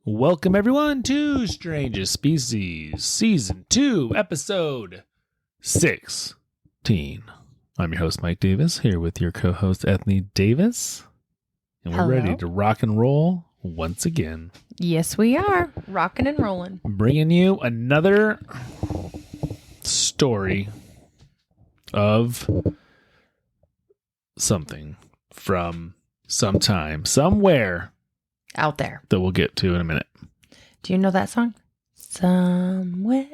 Welcome, everyone, to Strangest Species, Season 2, Episode 16. I'm your host, Mike Davis, here with your co-host, Ethne Davis. And we're ready to rock and roll once again. Yes, we are. Rocking and rolling. Bringing you another story of something from sometime, somewhere. Out there. That we'll get to in a minute. Do you know that song? Somewhere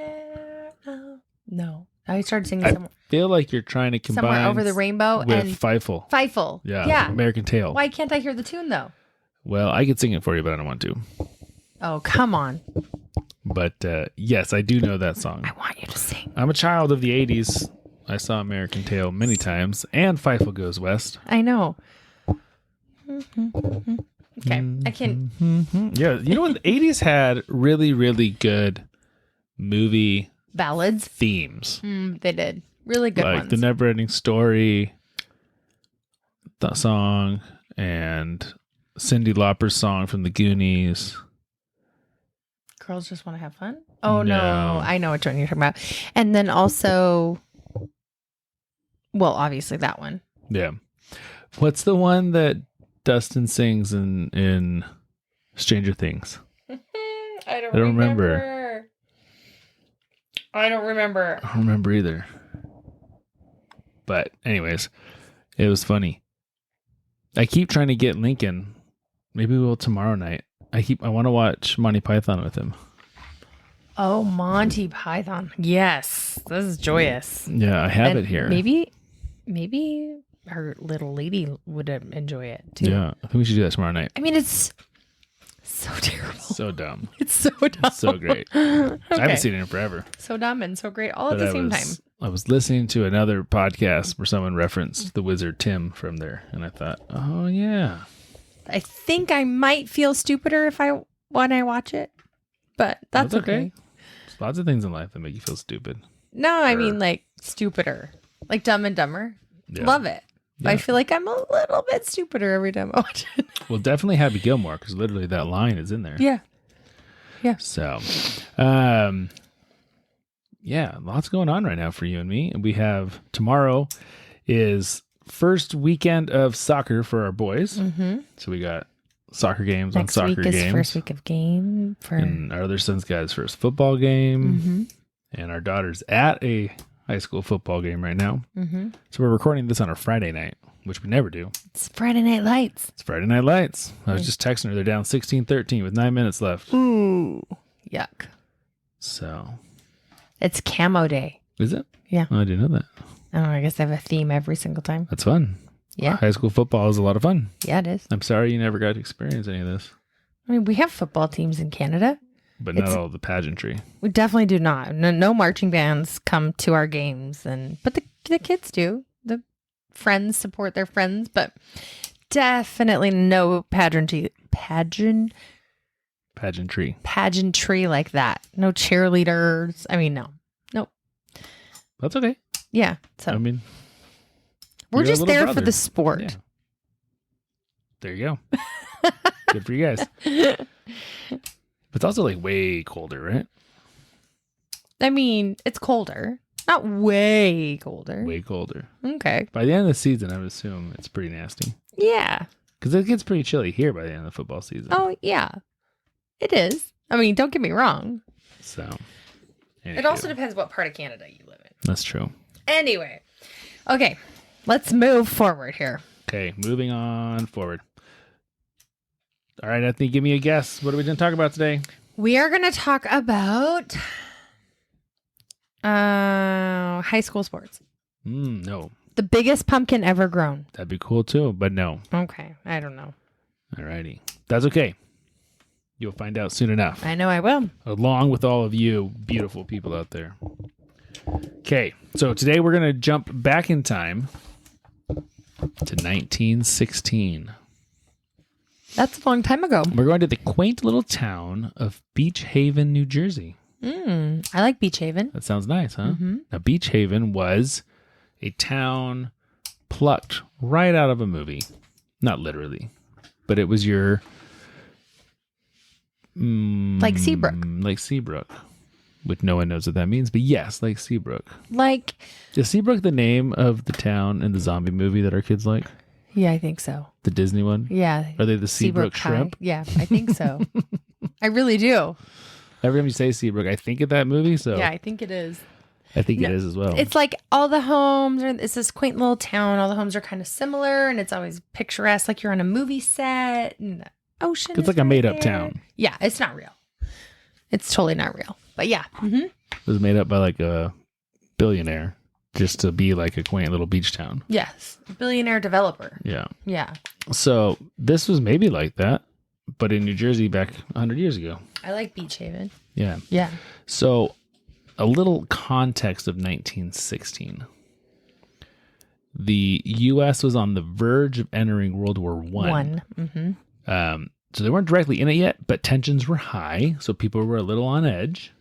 out. No. I started singing somewhere. I feel like you're trying to combine Somewhere Over the Rainbow with and Fievel. Fievel. Yeah. American Tail. Why can't I hear the tune though? Well, I could sing it for you, but I don't want to. Oh, come on. But yes, I do know that song. I want you to sing. I'm a child of the 80s. I saw American Tail many times, and Fievel Goes West. I know. Okay, I can. Yeah, you know what? The 80s had really, really good movie Ballads. themes. They did. Really good like ones. The Never-Ending Story, that song, and Cyndi Lauper's song from the Goonies. Girls Just Want to Have Fun? Oh, No. no. I know which one you're talking about. And then also, well, obviously that one. Yeah. What's the one that Dustin sings in Stranger Things? I don't remember. I don't remember. I don't remember either. But anyways, it was funny. I keep trying to get Lincoln. Maybe we'll tomorrow night. I want to watch Monty Python with him. Oh, Monty Python. Yes. This is joyous. Yeah, I have And it here. Maybe her little lady would enjoy it too. Yeah, I think we should do that tomorrow night. I mean, it's so terrible. So dumb. It's so dumb. It's so great. I haven't seen it in forever. So dumb and so great all at the same time. I was listening to another podcast where someone referenced the wizard Tim from there, and I thought, oh yeah. I think I might feel stupider when I watch it, but that's okay. There's lots of things in life that make you feel stupid. No, I mean like stupider, like Dumb and Dumber. Yeah. Love it. Yeah. I feel like I'm a little bit stupider every time I watch it. Well, definitely Happy Gilmore, because literally that line is in there. Yeah. So, yeah, lots going on right now for you and me. We have tomorrow is first weekend of soccer for our boys. Mm-hmm. So we got soccer games Next on soccer week is games. first week of game for And our other son's got his first football game. Mm-hmm. And our daughter's at a high school football game right now. Mm-hmm. So we're recording this on a Friday night, which we never do. It's Friday Night Lights. It's Friday Night Lights. I was just texting her. They're down 16-13 with 9 minutes left. Ooh, yuck. So. It's Camo Day. Is it? Yeah. Oh, I didn't know that. I don't know. I guess they have a theme every single time. That's fun. Yeah. High school football is a lot of fun. Yeah, it is. I'm sorry you never got to experience any of this. I mean, we have football teams in Canada. But not all the pageantry. We definitely do not. No marching bands come to our games, but the kids do. The friends support their friends, but definitely no pageantry like that. No cheerleaders. I mean, no. Nope. That's okay. Yeah. So I mean, we're you're a just little there brother. for the sport. Yeah. There you go. Good for you guys. But it's also like way colder, right? I mean, it's colder. Not way colder. Way colder. Okay. By the end of the season, I would assume it's pretty nasty. Yeah. Because it gets pretty chilly here by the end of the football season. Oh, yeah. It is. I mean, don't get me wrong. So. It also depends what part of Canada you live in. That's true. Anyway. Okay. Let's move forward here. Okay. Moving on forward. All right, Ethne, give me a guess. What are we going to talk about today? We are going to talk about high school sports. No. The biggest pumpkin ever grown. That'd be cool too, but no. Okay. I don't know. All righty. That's okay. You'll find out soon enough. I know I will. Along with all of you beautiful people out there. Okay, so today we're going to jump back in time to 1916. That's a long time ago. We're going to the quaint little town of Beach Haven, New Jersey. I like Beach Haven. That sounds nice, huh? Mm-hmm. Now, Beach Haven was a town plucked right out of a movie. Not literally, but it was your... Like Seabrook. Like Seabrook. Which no one knows what that means, but yes, like Seabrook. Like... Is Seabrook the name of the town in the zombie movie that our kids like? Yeah, I think so. The Disney one? Yeah. Are they the Seabrook High. shrimp? Yeah, I think so. I really do. Every time you say Seabrook, I think of that movie, so Yeah, I think it is. I think it is as well. It's like all the homes are, it's this quaint little town. All the homes are kind of similar and it's always picturesque, like you're on a movie set and the ocean. It's like a made up town. Yeah, it's not real. It's totally not real. But yeah. Mm-hmm. It was made up by like a billionaire just to be like a quaint little beach town. Yes. Billionaire developer. Yeah. Yeah. So this was maybe like that, but in New Jersey back 100 years ago. I like Beach Haven. Yeah. Yeah. So a little context of 1916. The U.S. was on the verge of entering World War I. Mm-hmm. So they weren't directly in it yet, but tensions were high, so people were a little on edge.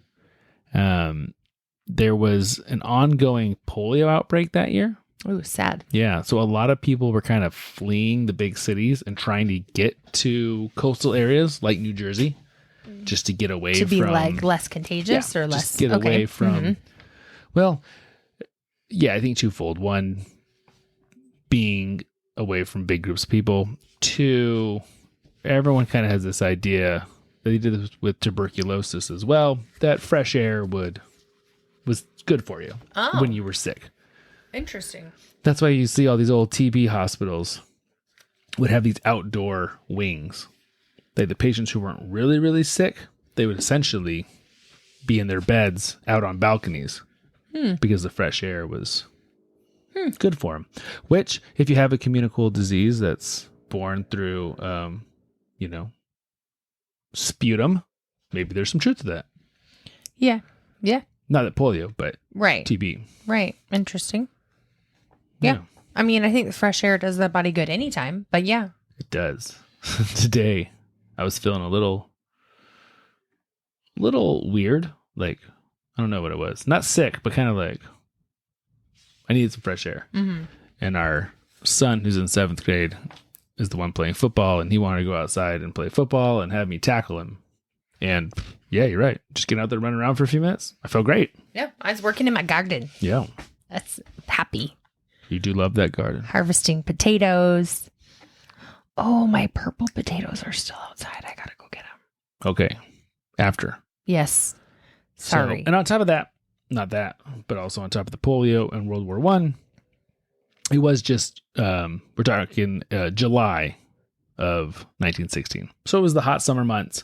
There was an ongoing polio outbreak that year. Ooh, sad. Yeah, so a lot of people were kind of fleeing the big cities and trying to get to coastal areas like New Jersey, just to get away To from... be like less contagious or less... Just get away from... Well, yeah, I think twofold. One, being away from big groups of people. Two, everyone kind of has this idea, they did this with tuberculosis as well, that fresh air was good for you when you were sick. Interesting. That's why you see all these old TB hospitals would have these outdoor wings. The patients who weren't really, really sick, they would essentially be in their beds out on balconies because the fresh air was good for them. Which, if you have a communicable disease that's born through, sputum, maybe there's some truth to that. Yeah. Yeah. Not that polio, but Right. TB. Right. Interesting. Yeah. I mean, I think the fresh air does the body good anytime, but yeah. It does. Today, I was feeling a little weird. Like, I don't know what it was. Not sick, but kind of like, I needed some fresh air. Mm-hmm. And our son, who's in 7th grade, is the one playing football, and he wanted to go outside and play football and have me tackle him. And yeah, you're right. Just getting out there and running around for a few minutes. I felt great. Yeah. I was working in my garden. Yeah. That's happy. You do love that garden. Harvesting potatoes. Oh, my purple potatoes are still outside. I gotta go get them. Okay. After. Yes. Sorry. So, and on top of that, not that, but also on top of the polio and World War I, it was just, we're talking July of 1916. So it was the hot summer months.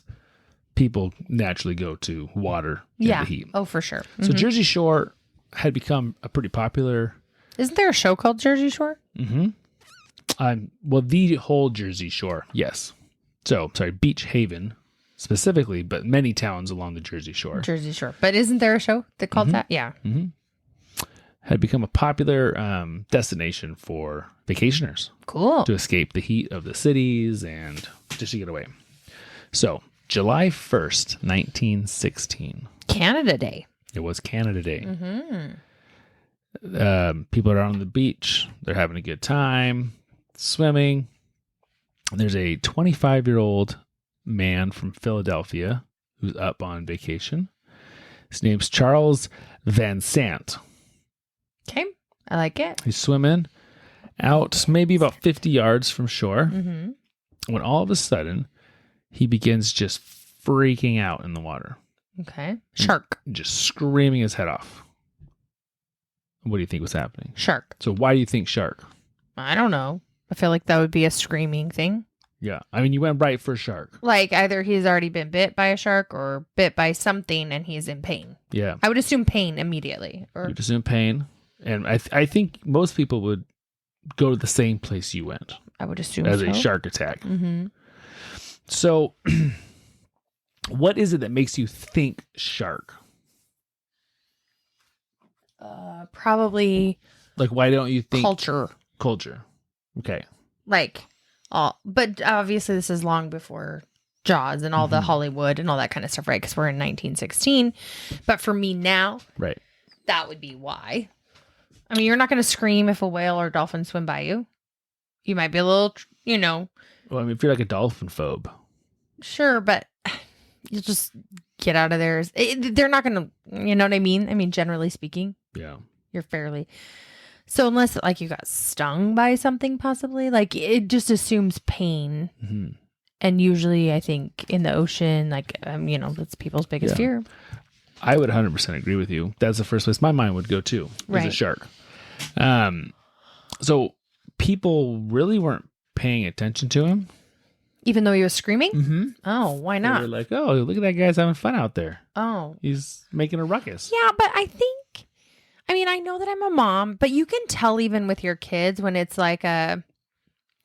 People naturally go to water and the heat. Oh, for sure. So Jersey Shore had become a pretty popular... Isn't there a show called Jersey Shore? Mm-hmm. Well, the whole Jersey Shore, yes. So, sorry, Beach Haven specifically, but many towns along the Jersey Shore. Jersey Shore. But isn't there a show that called that? Yeah. Mm-hmm. Had become a popular destination for vacationers. Cool. To escape the heat of the cities and just to get away. So, July 1st, 1916. Canada Day. It was Canada Day. Mm-hmm. People are on the beach. They're having a good time, swimming. There's a 25-year-old man from Philadelphia who's up on vacation. His name's Charles Van Sant. Okay. I like it. He's swimming out maybe about 50 yards from shore. Mm-hmm. When all of a sudden, he begins just freaking out in the water. Okay. Shark. Just screaming his head off. What do you think was happening? Shark. So why do you think shark? I don't know. I feel like that would be a screaming thing. Yeah. I mean, you went right for shark. Like either he's already been bit by a shark or bit by something and he's in pain. Yeah. I would assume pain immediately. Or You're just in pain. And I think most people would go to the same place you went I would assume as so. a shark attack. Mm-hmm. So what is it that makes you think shark? Probably Like, why don't you think culture. Culture. Okay. Like, but obviously this is long before Jaws and all the Hollywood and all that kind of stuff, right? Because we're in 1916. But for me now, Right. that would be why. I mean, you're not going to scream if a whale or dolphin swim by you. You might be a little, Well, I mean, if you're like a dolphin phobe. sure, but you'll just get out of there. They're not going to, you know what I mean? I mean, generally speaking, Yeah. you're fairly. So unless like you got stung by something possibly, like it just assumes pain. Mm-hmm. And usually I think in the ocean, like, that's people's biggest fear. I would 100% agree with you. That's the first place my mind would go to, is a Right. shark. So people really weren't paying attention to him. Even though he was screaming? Mm-hmm. Oh, why They not? were like, oh, look at that guy's having fun out there. Oh. He's making a ruckus. Yeah, but I know that I'm a mom, but you can tell even with your kids when it's like a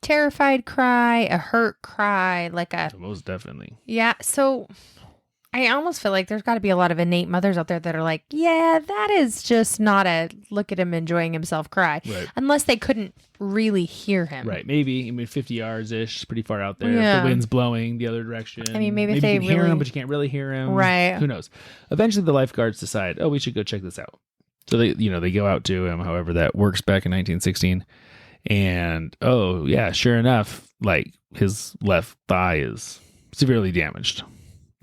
terrified cry, a hurt cry, like a, Most definitely. yeah. So I almost feel like there's got to be a lot of innate mothers out there that are like, yeah, that is just not a look at him enjoying himself cry. Right. Unless they couldn't really hear him. Right. Maybe, 50 yards-ish, pretty far out there. Yeah. The wind's blowing the other direction. I mean, maybe if you they can hear really- him, but you can't really hear him. Right. Who knows? Eventually, the lifeguards decide, oh, we should go check this out. So they go out to him. However, that works back in 1916. And, oh, yeah, sure enough, like his left thigh is severely damaged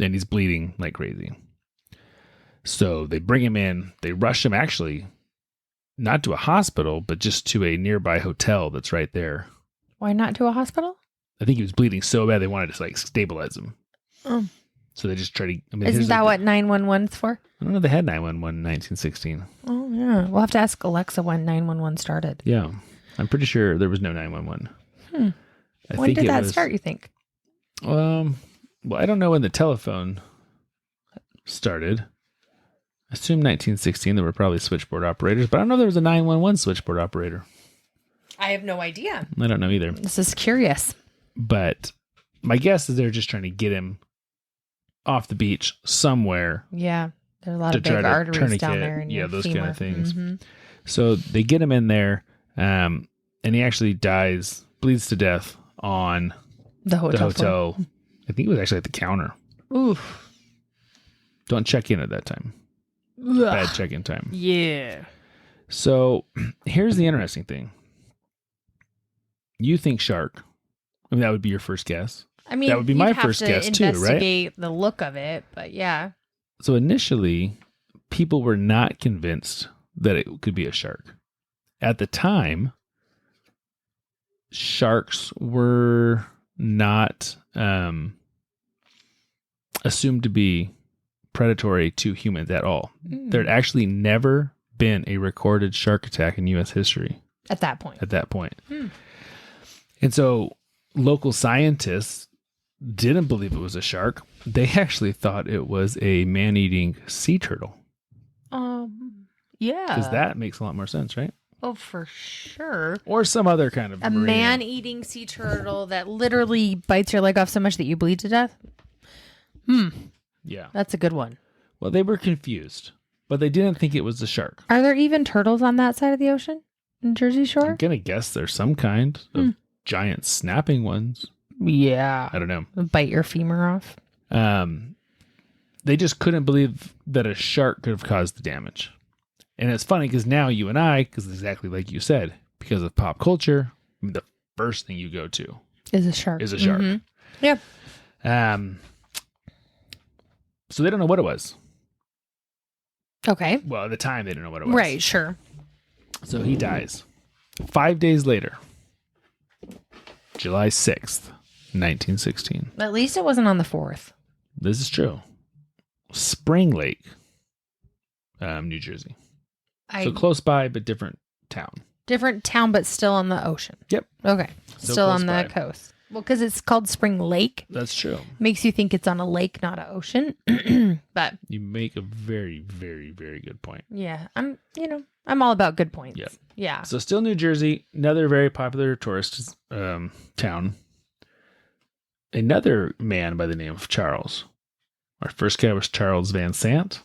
and he's bleeding like crazy. So they bring him in. They rush him actually not to a hospital, but just to a nearby hotel that's right there. Why not to a hospital? I think he was bleeding so bad they wanted to like stabilize him. Oh. So they just try to. I mean, Isn't that what 911's for? I don't know. They had 911 in 1916. Oh, yeah. We'll have to ask Alexa when 911 started. Yeah, I'm pretty sure there was no 911. When did that start, you think? Well, I don't know when the telephone started. I assume 1916. There were probably switchboard operators, but I don't know if there was a 911 switchboard operator. I have no idea. I don't know either. This is curious. But my guess is they're just trying to get him off the beach somewhere. Yeah. There are a lot To of try big to arteries tourniquet, down there. In yeah, your those femur. kind of things. Mhm. So they get him in there, and he actually bleeds to death on The the hotel. hotel. I think it was actually at the counter. Oof. Don't check in at that time. Bad check-in time. Yeah. So here's the interesting thing. You think shark. I mean, that would be your first guess. I mean, That would be you'd my have first to guess too, right? investigate the look of it, but yeah. So initially, people were not convinced that it could be a shark. At the time, sharks were not assumed to be predatory to humans at all. There had actually never been a recorded shark attack in U.S. history At that point. at that point. And so local scientists didn't believe it was a shark. They actually thought it was a man-eating sea turtle. Yeah. Because that makes a lot more sense, right? Oh, for sure. Or some other kind of A marine- man-eating sea turtle that literally bites your leg off so much that you bleed to death? Yeah. That's a good one. Well, they were confused, but they didn't think it was a shark. Are there even turtles on that side of the ocean? In Jersey I'm Shore? going to guess there's some kind of giant snapping ones. Yeah. I don't know. Bite your femur off. They just couldn't believe that a shark could have caused the damage. And it's funny because now you and I, because exactly like you said, because of pop culture, I mean, the first thing you go to Is a shark. is a shark. Mhm. Yep. So they don't know what it was. Okay. Well, at the time, they didn't know what it was. Right, sure. So he dies. 5 days later, July 6th, 1916. At least it wasn't on the 4th. This is true. Spring Lake, New Jersey. So close by, but different town. Different town, but still on the ocean. Yep. Okay. Still Still close on the by. coast. Well, because it's called Spring Lake. That's true. Makes you think it's on a lake, not an ocean. But You make a very, very, very good point. yeah, I'm all about good points. Yep. Yeah. So still New Jersey, another very popular tourist town. Another man by the name of Charles. Our first guy was Charles Van Sant.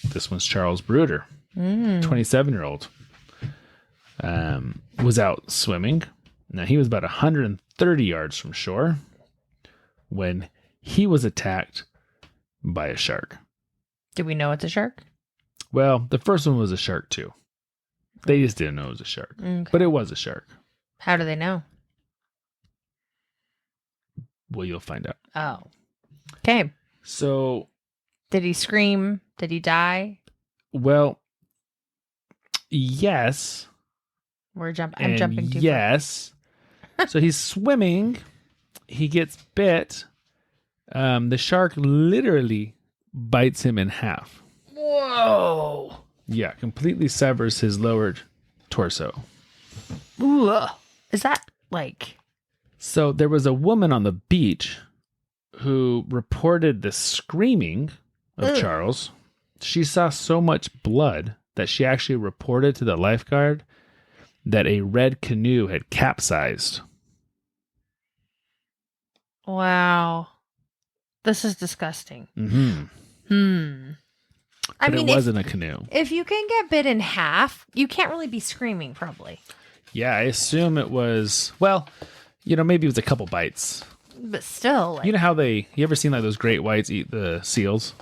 This one's Charles Bruder, 27-year-old. Was out swimming. Now he was about 130 yards from shore when he was attacked by a shark. Do we know it's a shark? Well, the first one was a shark too. They just didn't know it was a shark. Okay. But it was a shark. How do they know? Well, you'll find out. Oh. Okay. So, Did he scream? Did he die? well, yes. I'm and jumping too yes. So he's swimming. He gets bit. The shark literally bites him in half. far. Whoa. Yeah, completely severs his lower torso. Ooh. Is that like... So there was a woman on the beach who reported the screaming of Ugh. Charles. She saw so much blood that she actually reported to the lifeguard that a red canoe had capsized. Wow. This is disgusting. Mm-hmm. I But mean, it wasn't a canoe. if you can get bit in half, you can't really be screaming, probably. Yeah, I assume it was, well, maybe it was a couple bites. But still, like, You know how you ever seen like those great whites eat the seals?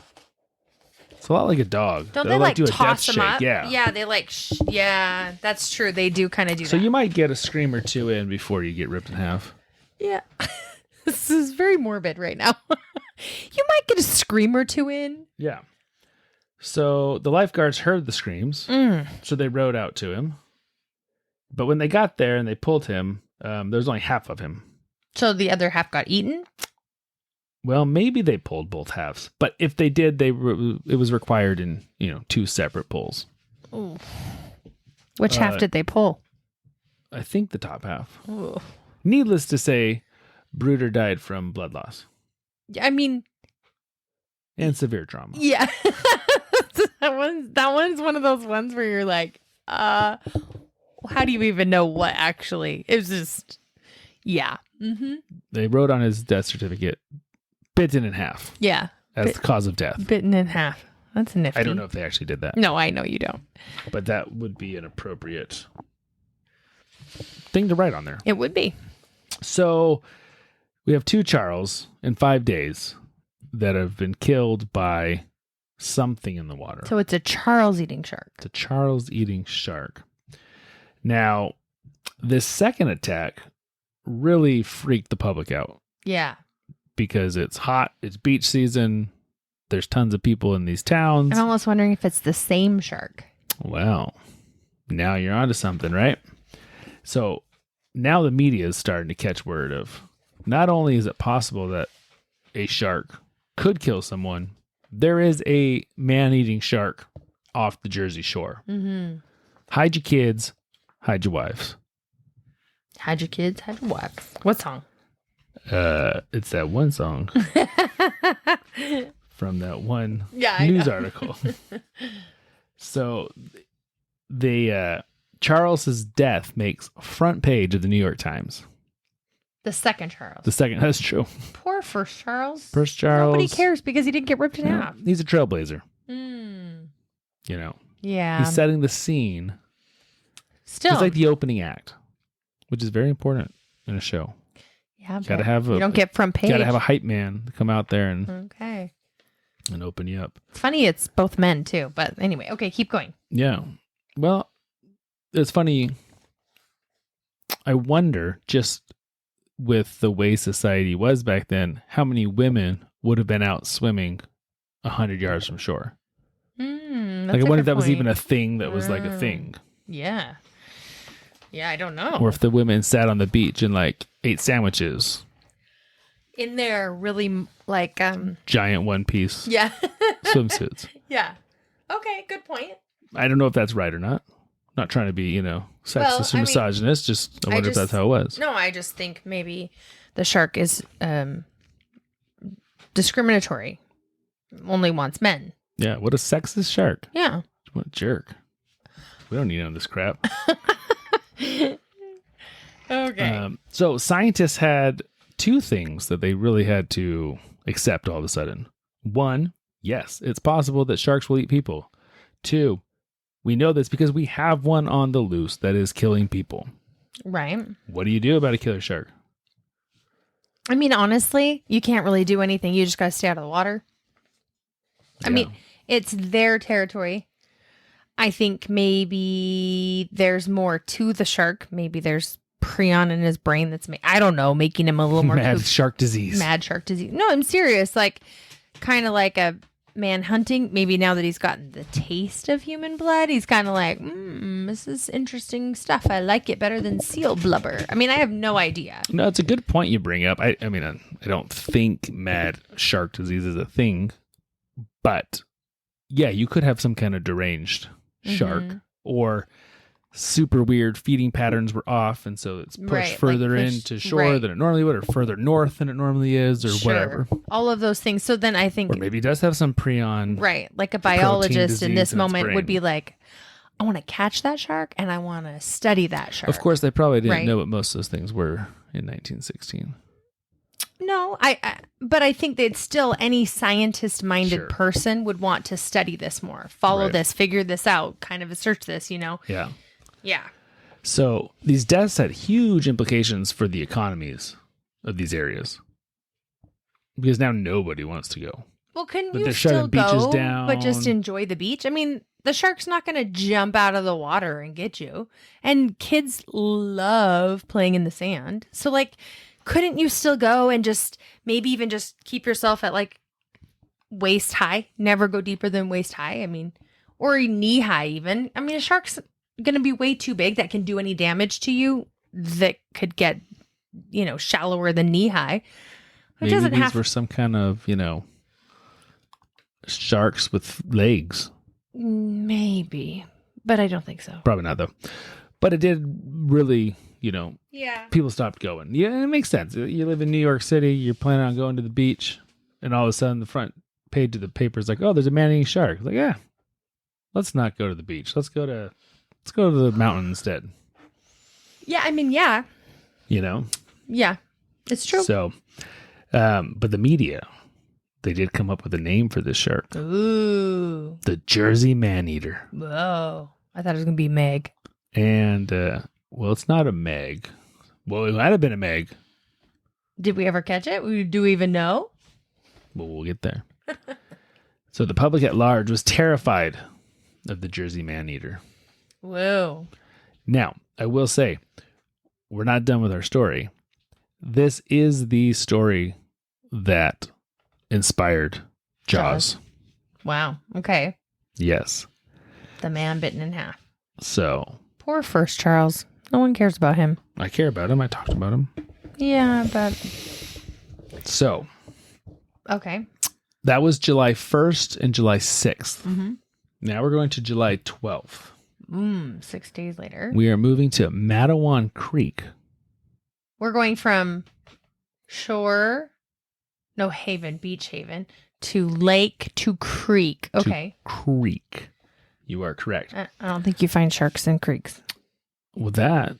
It's a lot like a dog. don't They'll, they like do a toss death them shake. up? Yeah. Yeah, they like, yeah, that's true. They do kind of do So that. you might get a scream or two in before you get ripped in half. Yeah. This is very morbid right now. You might get a scream or two in. Yeah. So the lifeguards heard the screams, so they rowed out to him. But when they got there and they pulled him, there was only half of him. So the other half got eaten? Well, maybe they pulled both halves, but if they did, it was required in 2 separate pulls. Ooh. Which half did they pull? I think the top half. Ooh. Needless to say, Bruder died from blood loss I mean, and severe trauma. yeah. that one's one of those ones where you're like, how do you even know what actually? It was just, yeah. Mm-hmm. They wrote on his death certificate, bitten in half Yeah. as the cause of death. Bitten in half. That's nifty. I don't know if they actually did that, No, I know you don't. but that would be an appropriate thing to write on there. It would be. So we have 2 Charles in 5 days that have been killed by something in the water. So it's a Charles eating shark. It's a Charles eating shark. Now, this second attack really freaked the public out Yeah. because it's hot, it's beach season, there's tons of people in these towns. I'm almost wondering if it's the same shark. Well, now you're onto something, right? So now the media is starting to catch word of not only is it possible that a shark could kill someone, there is a man-eating shark off the Jersey Shore. Mm-hmm. Hide your kids, hide your wives. Hide your kids, hide your wife. What song? It's that one song from that one Yeah, news article. So Charles's death makes front page of the New York Times. The second Charles. The second, that's true. Poor first Charles. First Charles. Nobody cares because he didn't get ripped in Yeah, half. he's a trailblazer. Mm. He's setting the scene. Still. He's like the opening act, which is very important in a show. Yeah, Gotta but have you don't get front page. Gotta have a hype man to come out there and Okay. open you up. It's funny it's both men too, but anyway, okay, keep going. Yeah. Well, it's funny. I wonder, just with the way society was back then, how many women would have been out swimming 100 yards from shore? Like, I wonder if that was even a thing that was like a thing. Yeah. Yeah, I don't know. Or if the women sat on the beach and like ate sandwiches. In there really like Giant one piece yeah. swimsuits. Yeah. Okay, good point. I don't know if that's right or not. Not trying to be, sexist Well, or I mean, misogynist. Just I wonder if just- that's how it was. No, I just think maybe the shark is discriminatory. Only wants men. Yeah. What a sexist shark. Yeah. What a jerk. We don't need none of this crap. Okay. So scientists had 2 things that they really had to accept all of a sudden. 1, yes, it's possible that sharks will eat people. 2, we know this because we have one on the loose that is killing people. Right. What do you do about a killer shark? I mean, honestly, you can't really do anything. You just got to stay out of the water. I mean, it's their territory. I think maybe there's more to the shark. Maybe there's prion in his brain that's, I don't know, making him a little more mad shark disease. Mad shark disease. No, I'm serious. Like, kind of like a man hunting. Maybe now that he's gotten the taste of human blood, he's kind of like, this is interesting stuff. I like it better than seal blubber. I mean, I have no idea. No, it's a good point you bring up. I mean, I don't think mad shark disease is a thing, but yeah, you could have some kind of deranged shark or super weird feeding patterns were off, and so it's pushed further into shore than it normally would, or further north than it normally is, or whatever. All of those things. So then I think, or maybe it does have some prion. Right, like a biologist in this moment would be like, I want to catch that shark and I want to study that shark. Of course, they probably didn't know what most of those things were in 1916. No, but I think that still any scientist-minded person would want to study this more, follow this, figure this out, kind of research this, you know? Yeah. Yeah. So these deaths had huge implications for the economies of these areas because now nobody wants to go. Well, couldn't you still go, but just enjoy the beach? I mean, the shark's not going to jump out of the water and get you. And kids love playing in the sand. So, like, couldn't you still go and just maybe even just keep yourself at like waist high, never go deeper than waist high? I mean, or knee high even. I mean, a shark's going to be way too big that can do any damage to you that could get, you know, shallower than knee high. Maybe these were some kind of, you know, sharks with legs. Maybe, but I don't think so. Probably not though. But it did really, you know, people stopped going. Yeah, it makes sense. You live in New York City, you're planning on going to the beach, and all of a sudden the front page of the paper is like, oh, there's a man-eating shark. Like, yeah, let's not go to the beach. Let's go to the mountain instead. Yeah, I mean, yeah. You know? Yeah, it's true. So, but the media, they did come up with a name for this shark. Ooh. The Jersey Maneater. Whoa. I thought it was going to be Meg. And, well, it's not a Meg. Well, it might have been a Meg. Did we ever catch it? Do we even know? Well, we'll get there. So the public at large was terrified of the Jersey Maneater. Whoa. Now, I will say, we're not done with our story. This is the story that inspired Jaws. Wow. Okay. Yes. The man bitten in half. So. Poor First Charles. No one cares about him. I care about him. I talked about him. Yeah, but. So. Okay. That was July 1st and July 6th. Mm-hmm. Now we're going to July 12th. 6 days later. We are moving to Matawan Creek. We're going from Beach Haven, to lake to creek. Okay. To creek. You are correct. I don't think you find sharks in creeks. Well, that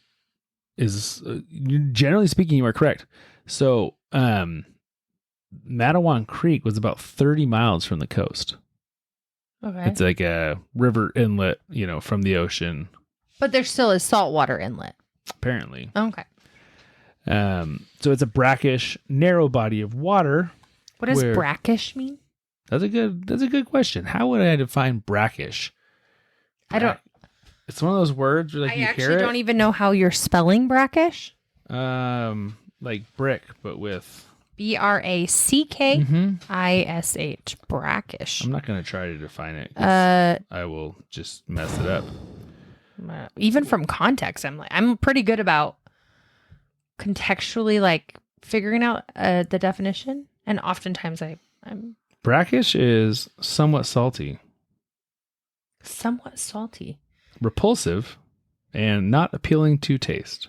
is, generally speaking, you are correct. So, Matawan Creek was about 30 miles from the coast. Okay. It's like a river inlet, you know, from the ocean. But there still is saltwater inlet. Apparently. Okay. So it's a brackish, narrow body of water. What does brackish mean? That's a good question. How would I define brackish? It's one of those words where, like, I you actually hear don't even know how you're spelling brackish. Like brick, but with BRACKISH. Brackish. I'm not going to try to define it. I will just mess it up. Even from context, I'm pretty good about contextually, like, figuring out the definition, and oftentimes I'm brackish is somewhat salty, repulsive, and not appealing to taste.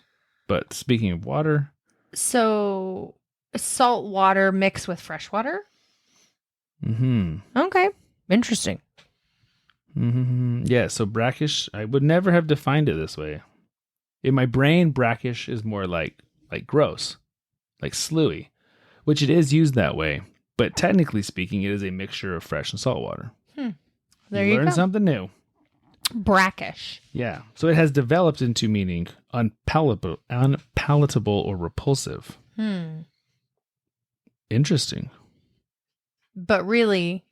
But speaking of water, so salt water mixed with fresh water. Okay, interesting. Yeah, so brackish, I would never have defined it this way. In my brain, brackish is more like gross, like slewy, which it is used that way. But technically speaking, it is a mixture of fresh and salt water. There you learn go. Something new. Brackish. Yeah. So it has developed into meaning unpalatable or repulsive. Interesting. But really,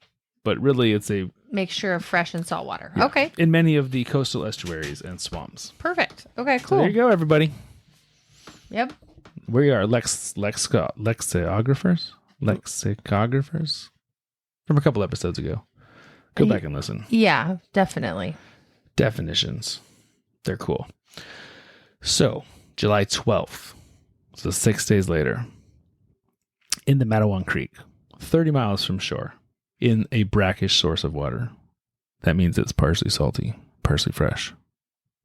it's a mixture of fresh and salt water. Yeah. Okay. In many of the coastal estuaries and swamps. Perfect. Okay, cool. So there you go, everybody. Yep. We are lexicographers from a couple episodes ago. Go back and listen. Yeah, definitely. Definitions. They're cool. So, July 12th, so 6 days later, in the Matawan Creek, 30 miles from shore, in a brackish source of water. That means it's partially salty, partially fresh,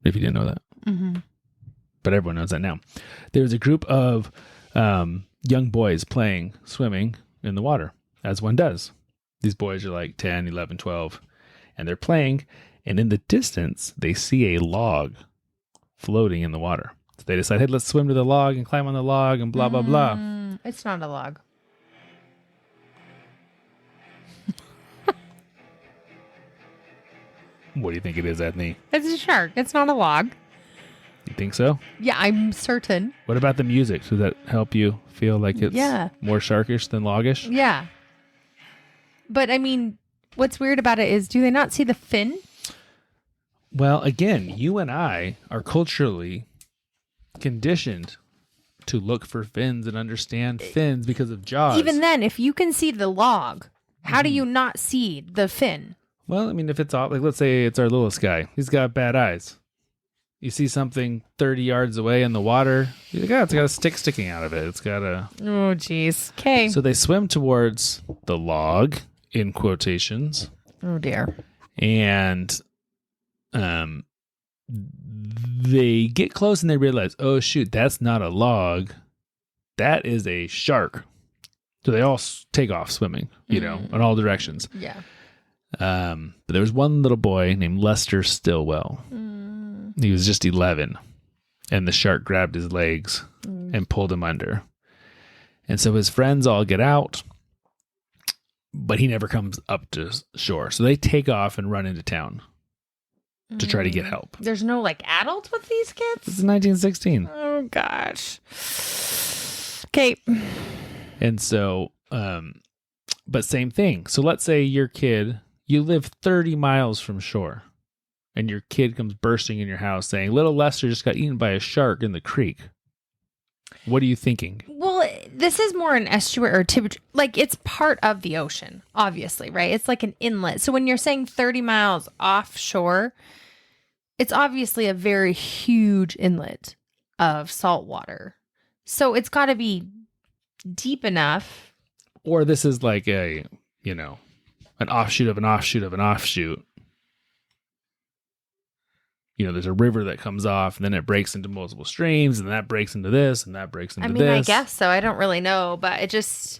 if you didn't know that. Mm-hmm. But everyone knows that now. There's a group of young boys swimming in the water, as one does. These boys are like 10, 11, 12, and they're playing, and in the distance, they see a log floating in the water. So they decide, hey, let's swim to the log and climb on the log and blah, blah, blah. It's not a log. What do you think it is, Ethne? It's a shark. It's not a log. You think so? Yeah, I'm certain. What about the music? Does that help you feel like it's more sharkish than logish? Yeah. But, I mean, what's weird about it is, do they not see the fin? Well, again, you and I are culturally conditioned to look for fins and understand fins because of Jaws. Even then, if you can see the log, how do you not see the fin? Well, I mean, if it's all, like, let's say it's our littlest guy. He's got bad eyes. You see something 30 yards away in the water, you're like, oh, it's got a stick sticking out of it. It's got a... Oh, jeez. Okay. So they swim towards the log, in quotations. Oh, dear. And they get close and they realize, oh, shoot, that's not a log. That is a shark. So they all take off swimming, in all directions. Yeah. But there was one little boy named Lester Stillwell. He was just 11, and the shark grabbed his legs and pulled him under. And so his friends all get out, but he never comes up to shore. So they take off and run into town to try to get help. There's no, like, adults with these kids? This is 1916. Oh, gosh. Okay. And so, but same thing. So let's say your kid, you live 30 miles from shore. And your kid comes bursting in your house saying, little Lester just got eaten by a shark in the creek. What are you thinking? Well, this is more an estuary or like it's part of the ocean, obviously, right? It's like an inlet. So when you're saying 30 miles offshore, it's obviously a very huge inlet of salt water. So it's got to be deep enough. Or this is like an offshoot of an offshoot of an offshoot. There's a river that comes off, and then it breaks into multiple streams, and that breaks into this, and that breaks into this. I guess so. I don't really know, but it just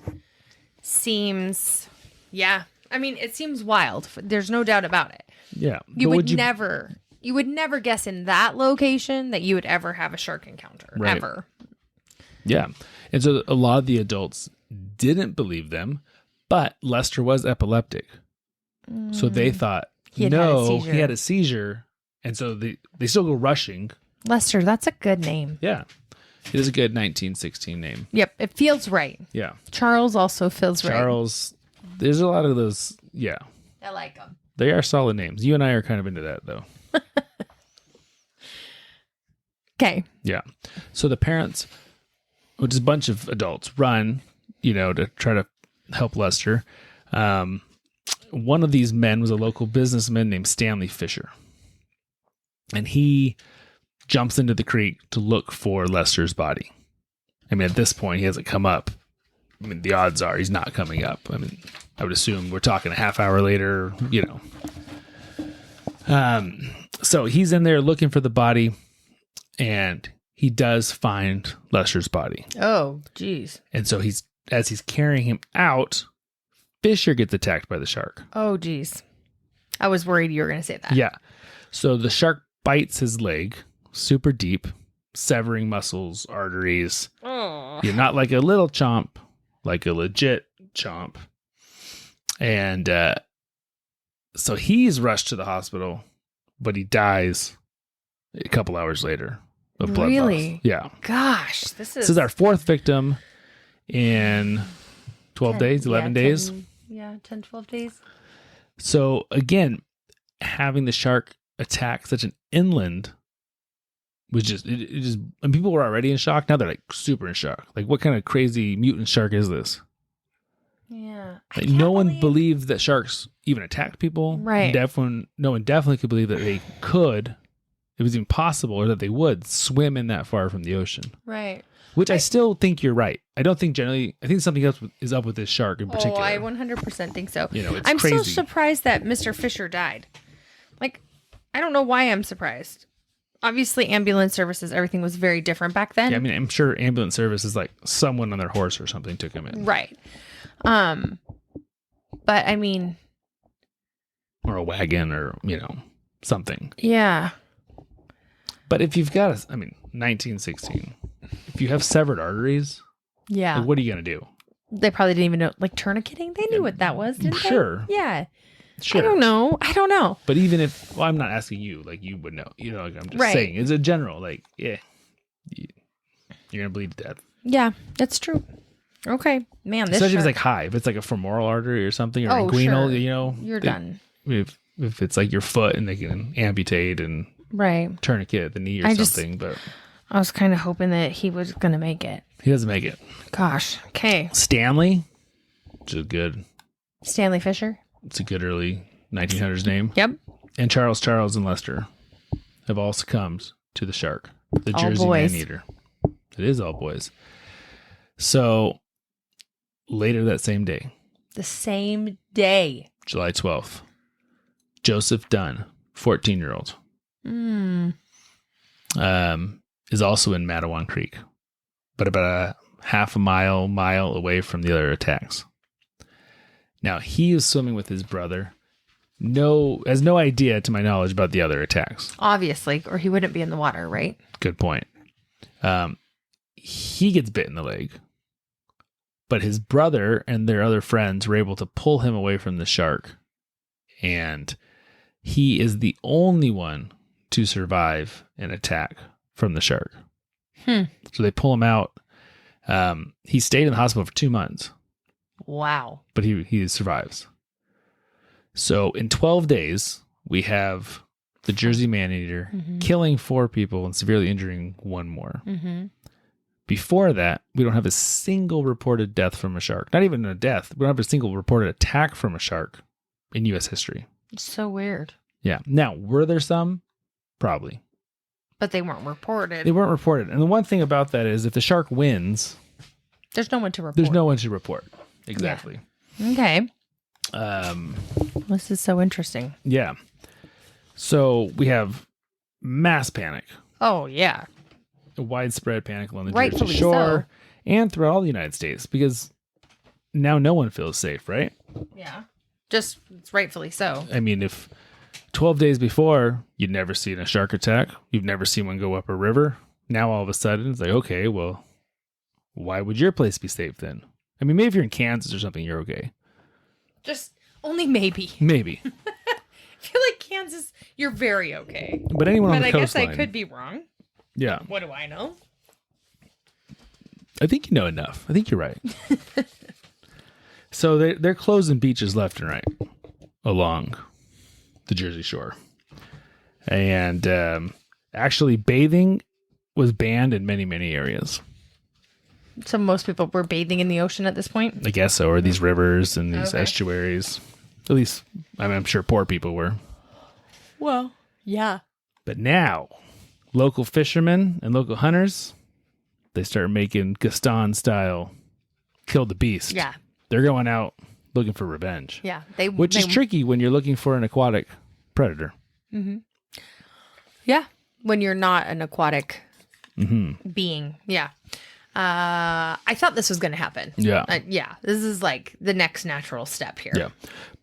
seems, it seems wild. There's no doubt about it. Yeah. You would never guess in that location that you would ever have a shark encounter, ever. Yeah. And so a lot of the adults didn't believe them, but Lester was epileptic. So they thought, he had a seizure. And so they still go rushing. Lester, that's a good name. Yeah. It is a good 1916 name. Yep. It feels right. Yeah. Charles also feels right. Charles. There's a lot of those. Yeah. I like them. They are solid names. You and I are kind of into that, though. Okay. Yeah. So the parents, which is a bunch of adults, run, to try to help Lester. One of these men was a local businessman named Stanley Fisher. And he jumps into the creek to look for Lester's body. I mean, at this point, he hasn't come up. I mean, the odds are he's not coming up. I mean, I would assume we're talking a half hour later, So he's in there looking for the body, and he does find Lester's body. Oh, geez. And so as he's carrying him out, Fisher gets attacked by the shark. Oh, geez. I was worried you were going to say that. Yeah. So the shark bites his leg super deep, severing muscles, arteries. Oh. You're not like a little chomp, like a legit chomp. And so he's rushed to the hospital, but he dies a couple hours later of blood loss. Yeah. Gosh, This is our fourth victim in 12 days, 11 days. 10, 12 days. So again, having the shark attack such an inland was just, it just, and people were already in shock. Now they're like super in shock. Like, what kind of crazy mutant shark is this? Yeah. Like, no one believed that sharks even attacked people. Right. No one definitely could believe that they could, it was even possible, or that they would swim in that far from the ocean. Right. Which I still think you're right. I don't think generally, I think something else is up with this shark in particular. Oh, I 100% think so. It's I'm crazy. so surprised that Mr. Fisher died. Like, I don't know why I'm surprised. Obviously, ambulance services, everything was very different back then. Yeah, I mean, I'm sure ambulance service is like someone on their horse or something took him in. Right. But I mean, or a wagon or, something. Yeah. But if you've got 1916, if you have severed arteries, yeah. like, what are you going to do? They probably didn't even know, like tourniqueting. They knew what that was, didn't they? Sure. Yeah. Sure. I don't know. But even if, I'm not asking you, like you would know, like I'm just right. saying, it's a general, like, yeah, you're going to bleed to death. Yeah, that's true. Okay. Man, this especially if it's like high, if it's like a femoral artery or something, or inguinal, sure. You're done. If it's like your foot and they can amputate and right. tourniquet the knee or something, but I was kind of hoping that he was going to make it. He doesn't make it. Gosh. Okay. Stanley, which is good. Stanley Fisher. It's a good early 1900s name. Yep. And Charles, and Lester have all succumbed to the shark, the Jersey man-eater. It is all boys. So later that same day. The same day. July 12th. Joseph Dunn, 14-year-old. Is also in Matawan Creek, but about a half a mile away from the other attacks. Now, he is swimming with his brother. Has no idea, to my knowledge, about the other attacks. Obviously, or he wouldn't be in the water, right? Good point. He gets bit in the leg, but his brother and their other friends were able to pull him away from the shark, and he is the only one to survive an attack from the shark. So they pull him out. He stayed in the hospital for 2 months. Wow. But he survives. So in 12 days, we have the Jersey man-eater killing 4 people and severely injuring 1 more. Before that, we don't have a single reported death from a shark. Not even a death. We don't have a single reported attack from a shark in U.S. history. It's so weird. Yeah. Now, were there some? Probably. But they weren't reported. They weren't reported. And the one thing about that is if the shark wins, there's no one to report. There's no one to report. Exactly. Yeah. Okay. This is so interesting. Yeah. So we have mass panic. Oh, yeah. A widespread panic along the Rightfully Jersey Shore so. And throughout all the United States because now no one feels safe, right? Yeah. Just rightfully so. I mean, if 12 days before, you'd never seen a shark attack. You've never seen one go up a river. Now, all of a sudden, it's like, okay, well, why would your place be safe then? I mean, maybe if you're in Kansas or something, you're okay. Just only maybe. Maybe. I feel like Kansas, you're very okay. But anyone on the coastline. But I guess I could be wrong. Yeah. What do I know? I think you know enough. I think you're right. So they're closing beaches left and right along the Jersey Shore. And actually bathing was banned in many, many areas. So most people were bathing in the ocean at this point? I guess so, or these rivers and these estuaries. At least, I'm sure poor people were. Well, yeah. But now, local fishermen and local hunters, they start making Gaston-style kill the beast. Yeah. They're going out looking for revenge. Yeah. Which is tricky when you're looking for an aquatic predator. Mm-hmm. Yeah. When you're not an aquatic being. Yeah. I thought this was going to happen. Yeah. Yeah. This is like the next natural step here. Yeah.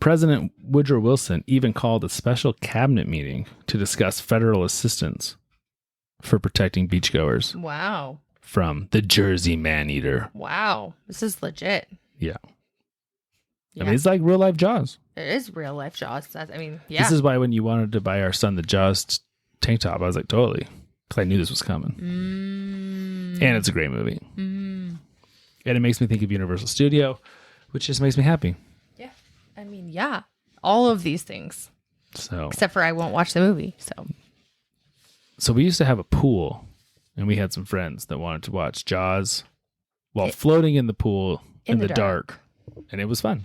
President Woodrow Wilson even called a special cabinet meeting to discuss federal assistance for protecting beachgoers. Wow. From the Jersey man-eater. Wow. This is legit. Yeah. I mean, it's like real life Jaws. It is real life Jaws. Yeah. This is why when you wanted to buy our son the Jaws tank top, I was like, totally. Because I knew this was coming. And it's a great movie. And it makes me think of Universal Studio which just makes me happy. Yeah. I mean, yeah. All of these things. So, except for I won't watch the movie. So we used to have a pool, and we had some friends that wanted to watch Jaws while floating in the pool in the dark. And it was fun.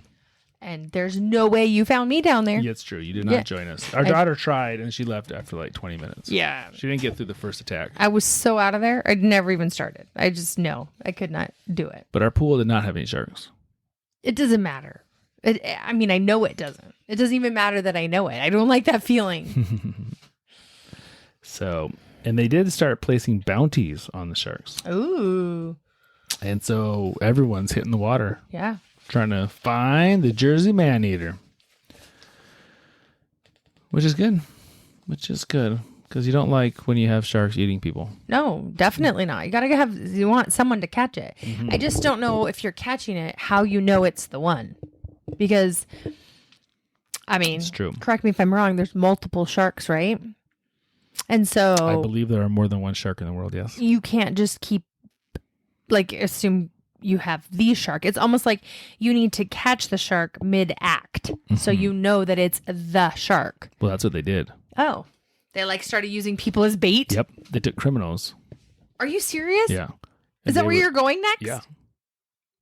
And there's no way you found me down there. Yeah, it's true. You did not join us. Our daughter tried, and she left after like 20 minutes. Yeah. She didn't get through the first attack. I was so out of there. I'd never even started. I just know I could not do it. But our pool did not have any sharks. It doesn't matter. I mean, I know it doesn't. It doesn't even matter that I know it. I don't like that feeling. So, and they did start placing bounties on the sharks. Ooh. And so everyone's hitting the water. Yeah. Trying to find the Jersey man-eater. Which is good. Because you don't like when you have sharks eating people. No, definitely not. You want someone to catch it. Mm-hmm. I just don't know if you're catching it, how you know it's the one. Because, I mean, it's true. Correct me if I'm wrong, there's multiple sharks, right? And so I believe there are more than one shark in the world, yes. You can't just assume you have the shark. It's almost like you need to catch the shark mid-act. Mm-hmm. So you know that it's the shark. Well, that's what they did. Oh. They started using people as bait? Yep. They took criminals. Are you serious? Yeah. Is that where you're going next? Yeah.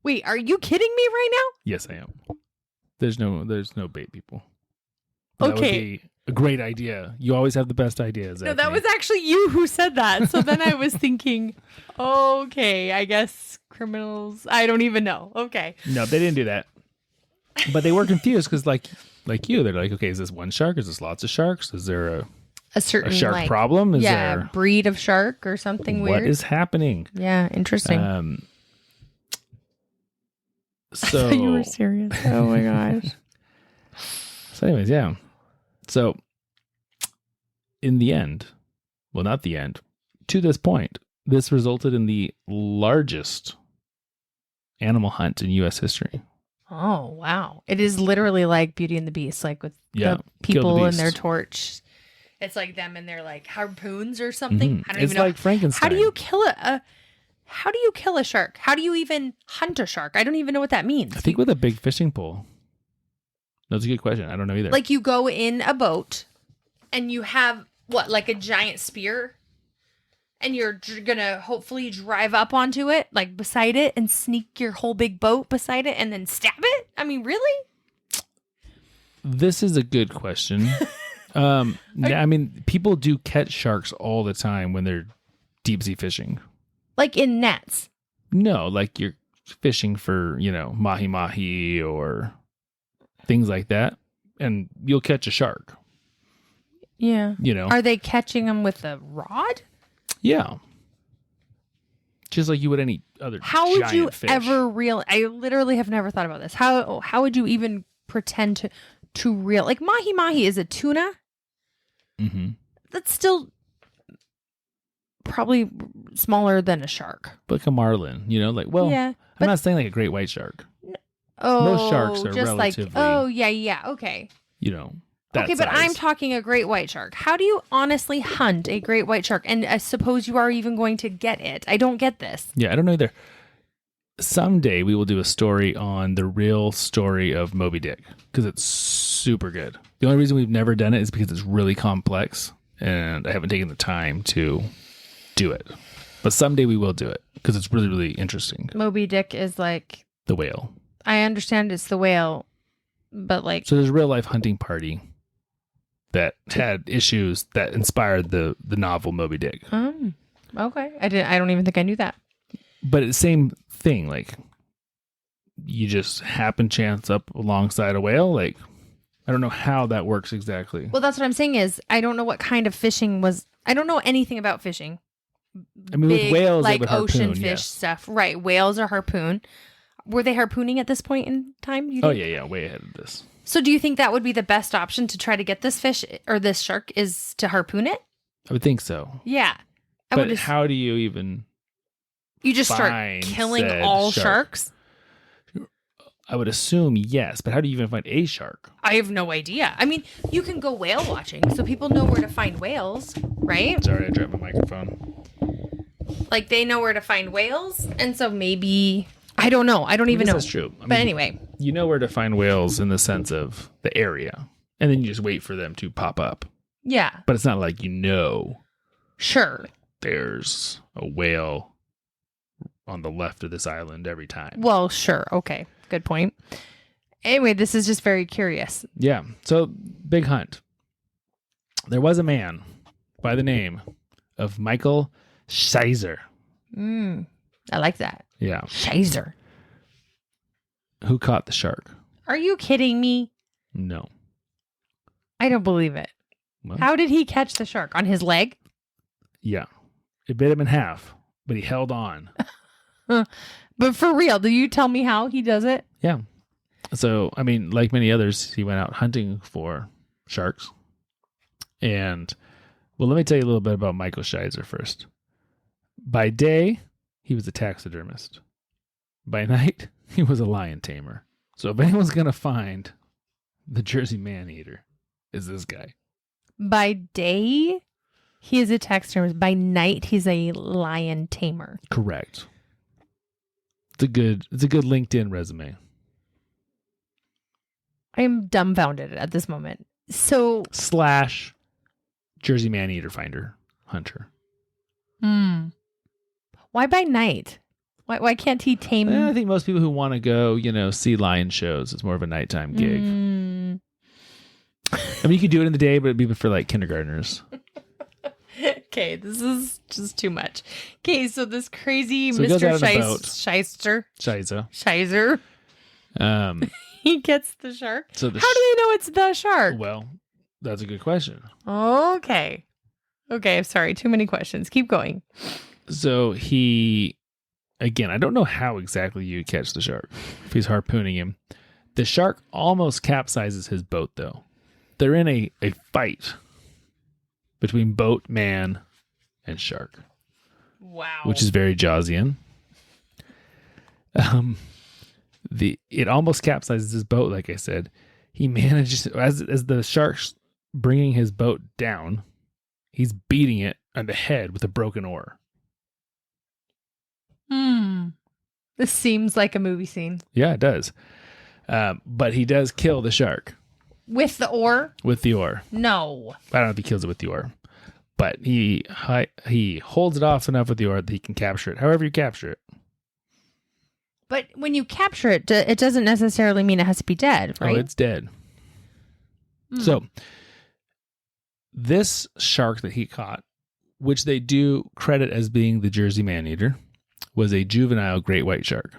Wait, are you kidding me right now? Yes, I am. There's no bait people. Okay. That would be a great idea. You always have the best ideas. No, that was actually you who said that. So then I was thinking, okay, I guess criminals. I don't even know. Okay. No, they didn't do that. But they were confused because, like you, they're like, okay, is this one shark? Is this lots of sharks? Is there a certain shark problem? Is there breed of shark or something weird? What is happening? Yeah, interesting. So I thought you were serious. Oh my gosh. So anyways, yeah. So in the end, well, not the end, to this point, this resulted in the largest animal hunt in U.S. history. Oh, wow. It is literally like Beauty and the Beast, like with the the people beast. and their torch. It's like them and their like harpoons or something. Mm-hmm. I don't it's even know. Like Frankenstein. How do you kill a shark? How do you even hunt a shark? I don't even know what that means. I think with a big fishing pole. That's a good question. I don't know either. Like you go in a boat and you have like a giant spear and you're gonna hopefully drive up onto it, like beside it, and sneak your whole big boat beside it and then stab it? I mean, really? This is a good question. I mean, people do catch sharks all the time when they're deep sea fishing. Like in nets? No, like you're fishing for, mahi-mahi or things like that, and you'll catch a shark. Yeah. Are they catching them with a rod? Yeah. Just like you would any other How would you fish. ever reel? I literally have never thought about this. How would you even pretend to reel? Like mahi-mahi is a tuna? Mm-hmm. That's still probably smaller than a shark. But like a marlin, yeah, I'm not saying like a great white shark. Oh, most sharks are just relatively. Okay. That okay, size. but I'm talking a great white shark. How do you honestly hunt a great white shark? And I suppose you are even going to get it. I don't get this. Yeah, I don't know either. Someday we will do a story on the real story of Moby Dick because it's super good. The only reason we've never done it is because it's really complex and I haven't taken the time to do it. But someday we will do it because it's really, really interesting. Moby Dick is like the whale. I understand it's the whale, but like so there's a real life hunting party that had issues that inspired the novel Moby Dick. Okay. I don't even think I knew that. But it's the same thing. Like you just happen chance up alongside a whale. Like I don't know how that works exactly. Well, that's what I'm saying is I don't know what kind of fishing was. I don't know anything about fishing. I mean, with whales, like they would harpoon, ocean fish stuff, right? Whales are harpoon. Were they harpooning at this point in time? Oh yeah, way ahead of this. So do you think that would be the best option to try to get this fish or this shark is to harpoon it? I would think so. Yeah. But how do you even... You just start killing all sharks? I would assume yes, but how do you even find a shark? I have no idea. I mean, you can go whale watching, so people know where to find whales, right? Sorry, I dropped my microphone. Like, they know where to find whales, and so maybe... I don't know. I don't even know. That's true. But anyway, you know where to find whales in the sense of the area, and then you just wait for them to pop up. Yeah. But it's not like Sure. There's a whale on the left of this island every time. Well, sure. Okay. Good point. Anyway, this is just very curious. Yeah. So, big hunt. There was a man by the name of Michael Scheiser. I like that. Yeah. Scheiser. Who caught the shark? Are you kidding me? No. I don't believe it. What? How did he catch the shark? On his leg? Yeah. It bit him in half, but he held on. But for real, do you tell me how he does it? Yeah. So, I mean, like many others, he went out hunting for sharks. And, well, let me tell you a little bit about Michael Scheiser first. By day, he was a taxidermist. By night, he was a lion tamer. So if anyone's going to find the Jersey man-eater, is this guy. By day, he is a taxidermist. By night, he's a lion tamer. Correct. It's a good LinkedIn resume. I am dumbfounded at this moment. So / Jersey man-eater finder hunter. Why by night? Why can't he tame? I think most people who want to go, see lion shows, it's more of a nighttime gig. I mean, you could do it in the day, but it'd be for like kindergartners. Okay, this is just too much. Okay, so this crazy So he goes Mr. out on a boat. Scheiser. He gets the shark. So how do they know it's the shark? Well, that's a good question. Okay, I'm sorry. Too many questions. Keep going. So again, I don't know how exactly you catch the shark if he's harpooning him. The shark almost capsizes his boat, though. They're in a fight between boat, man, and shark. Wow. Which is very Jawsian. It almost capsizes his boat, like I said. He manages, as the shark's bringing his boat down, he's beating it on the head with a broken oar. This seems like a movie scene. Yeah, it does. But he does kill the shark. With the oar? With the oar. No. I don't know if he kills it with the oar. But he holds it off enough with the oar that he can capture it. However you capture it. But when you capture it, it doesn't necessarily mean it has to be dead, right? Oh, it's dead. So, this shark that he caught, which they do credit as being the Jersey man-eater, was a juvenile great white shark.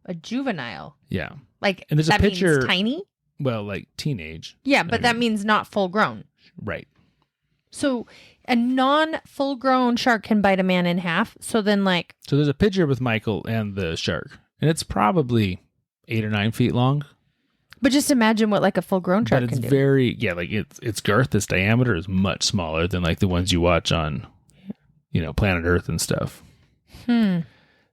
A juvenile? Yeah. Like, and there's that a picture, means tiny? Well, like teenage. Yeah, but that means not full grown. Right. So a non-full grown shark can bite a man in half. So then So there's a picture with Michael and the shark. And it's probably 8 or 9 feet long. But just imagine what a full grown shark can do. But it's very, its girth, its diameter is much smaller than the ones you watch on, Planet Earth and stuff.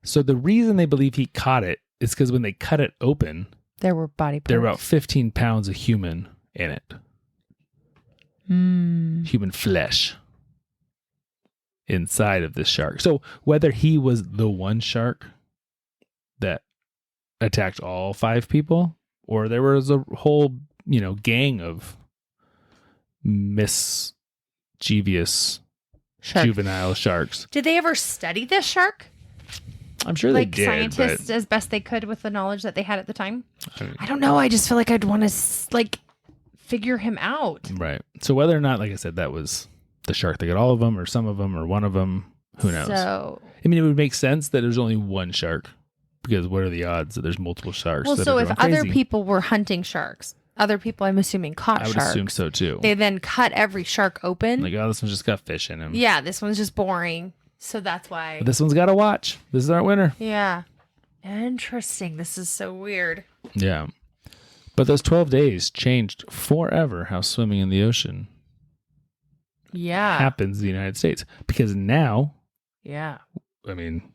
So the reason they believe he caught it is because when they cut it open, there were body parts. There were about 15 pounds of human in it. Human flesh inside of this shark. So whether he was the one shark that attacked all 5 people, or there was a whole, gang of mischievous juvenile sharks. Did they ever study this shark? I'm sure they did. Scientists as best they could with the knowledge that they had at the time. I don't know. I just feel like I'd want to figure him out. Right. So whether or not, like I said, that was the shark that got all of them, or some of them, or one of them, who knows? So, I mean, it would make sense that there's only one shark, because what are the odds that there's multiple sharks? Well, so if other people were hunting sharks, other people, I'm assuming, caught sharks. I would assume so too. They then cut every shark open. Like, oh, this one's just got fish in him. Yeah, this one's just boring. So that's why. But this one's got a watch. This is our winner. Yeah. Interesting. This is so weird. Yeah. But those 12 days changed forever how swimming in the ocean happens in the United States. Because now, I mean,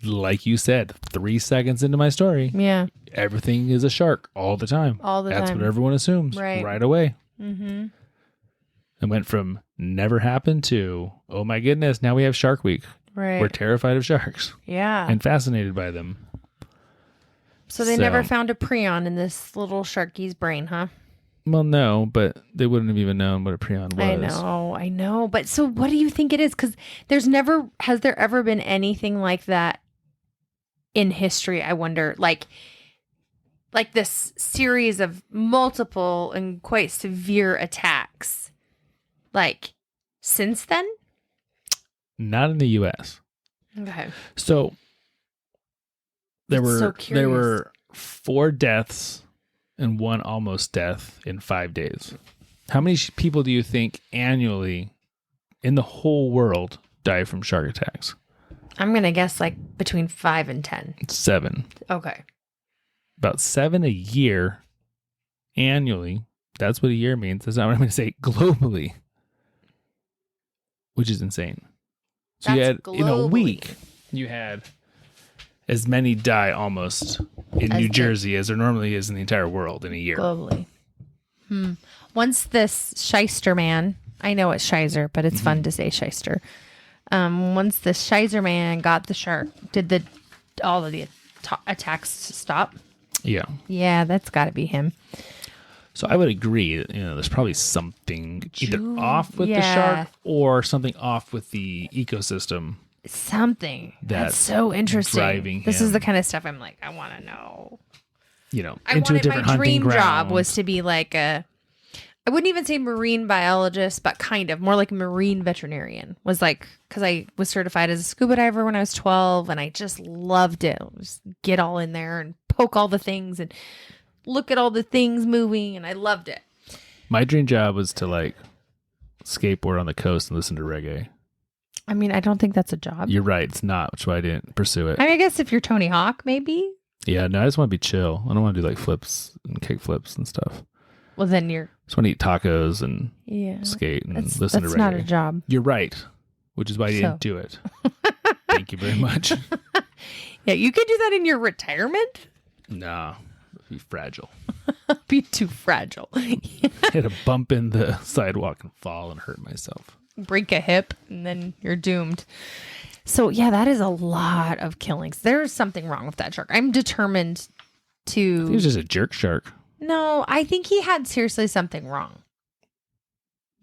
like you said, 3 seconds into my story, everything is a shark all the time. That's what everyone assumes right away. Mm-hmm. It went from never happened to, oh my goodness, now we have Shark Week. Right. We're terrified of sharks. Yeah. And fascinated by them. So they never found a prion in this little sharky's brain, huh? Well, no, but they wouldn't have even known what a prion was. I know. But so what do you think it is? Because has there ever been anything like that in history? I wonder, like this series of multiple and quite severe attacks, like since then? Not in the U.S. Okay. So there were 4 deaths and 1 almost death in 5 days. How many people do you think annually in the whole world die from shark attacks? I'm going to guess like between 5 and 10. 7. Okay. About 7 a year annually. That's what a year means. That's not what I'm going to say. Globally. Which is insane. So you had, in a week, you had as many die almost in New Jersey as there normally is in the entire world in a year. Globally. Once this shyster man, I know it's Shizer, but it's fun to say shyster. Once the Shizer man got the shark, did all of the attacks stop? Yeah. Yeah, that's got to be him. So I would agree, there's probably something either off with the shark or something off with the ecosystem. Something. That's so interesting. Driving this him, is the kind of stuff I'm like, I want to know. Into a different my hunting dream ground. job was to be like I wouldn't even say marine biologist, but kind of more like marine veterinarian. Was like, because I was certified as a scuba diver when I was 12, and I just loved it. Just get all in there and poke all the things and look at all the things moving, and I loved it. My dream job was to like skateboard on the coast and listen to reggae. I mean, I don't think that's a job. You're right, it's not, which is why I didn't pursue it. I mean, I guess if you're Tony Hawk, maybe. Yeah, no, I just want to be chill. I don't want to do like flips and kick flips and stuff. Well, then you're. I just want to eat tacos and skate and listen to reggae. That's not a job. You're right, which is why I didn't do it. Thank you very much. Yeah, you could do that in your retirement? Nah, be fragile. Be too fragile. Hit a bump in the sidewalk and fall and hurt myself. Break a hip and then you're doomed. So yeah, that is a lot of killings. There's something wrong with that shark. I'm determined to. I think it was just a jerk shark. No, I think he had seriously something wrong.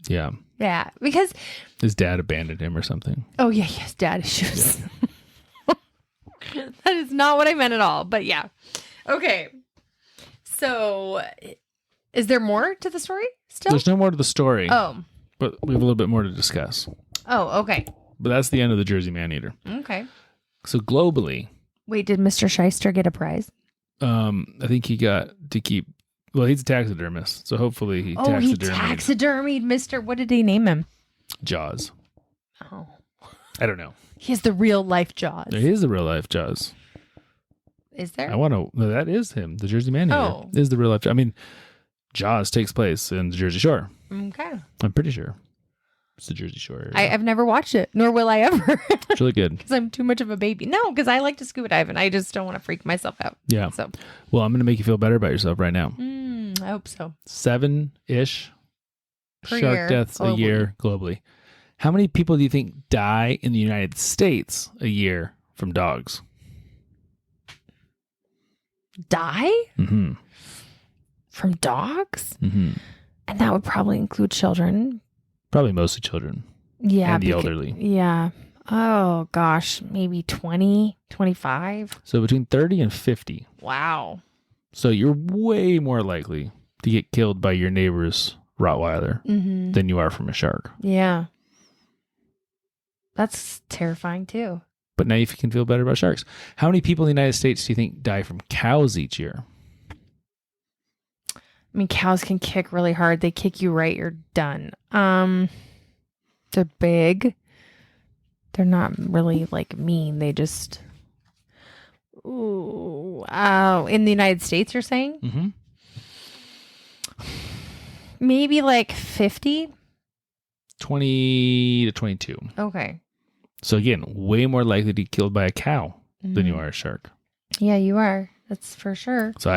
Yeah. Yeah, because his dad abandoned him or something. Oh yeah, he has dad issues. Yeah. That is not what I meant at all. But yeah. Okay. So is there more to the story still? There's no more to the story. Oh. But we have a little bit more to discuss. Oh, okay. But that's the end of the Jersey Maneater. Okay. So globally. Wait, did Mr. Shyster get a prize? I think he got to keep. Well, he's a taxidermist, so hopefully he taxidermied Mr. What did they name him? Jaws. Oh. I don't know. He has the real life Jaws. There is the real life Jaws. Is there? I want to. No, that is him. The Jersey Maneater. Oh. Is the real life. I mean, Jaws takes place in the Jersey Shore. Okay. I'm pretty sure. It's the Jersey Shore area. I've never watched it, nor will I ever. It's really good. Because I'm too much of a baby. No, because I like to scuba dive and I just don't want to freak myself out. Yeah. So. Well, I'm going to make you feel better about yourself right now. I hope so. 7-ish shark deaths globally. A year globally. How many people do you think die in the United States a year from dogs? Die? Mm-hmm. From dogs? Mm-hmm. And that would probably include children. Probably mostly children. Yeah. And the elderly. Yeah. Oh, gosh. Maybe 20, 25. So between 30 and 50. Wow. So you're way more likely to get killed by your neighbor's Rottweiler than you are from a shark. Yeah. That's terrifying too. But now you can feel better about sharks. How many people in the United States do you think die from cows each year? I mean, cows can kick really hard. They kick you right, you're done. They're big. They're not really like mean. They just. Ooh. In the United States, you're saying? Mm-hmm. Maybe like 50? 20 to 22. Okay. So again, way more likely to be killed by a cow than you are a shark. Yeah, you are. That's for sure. So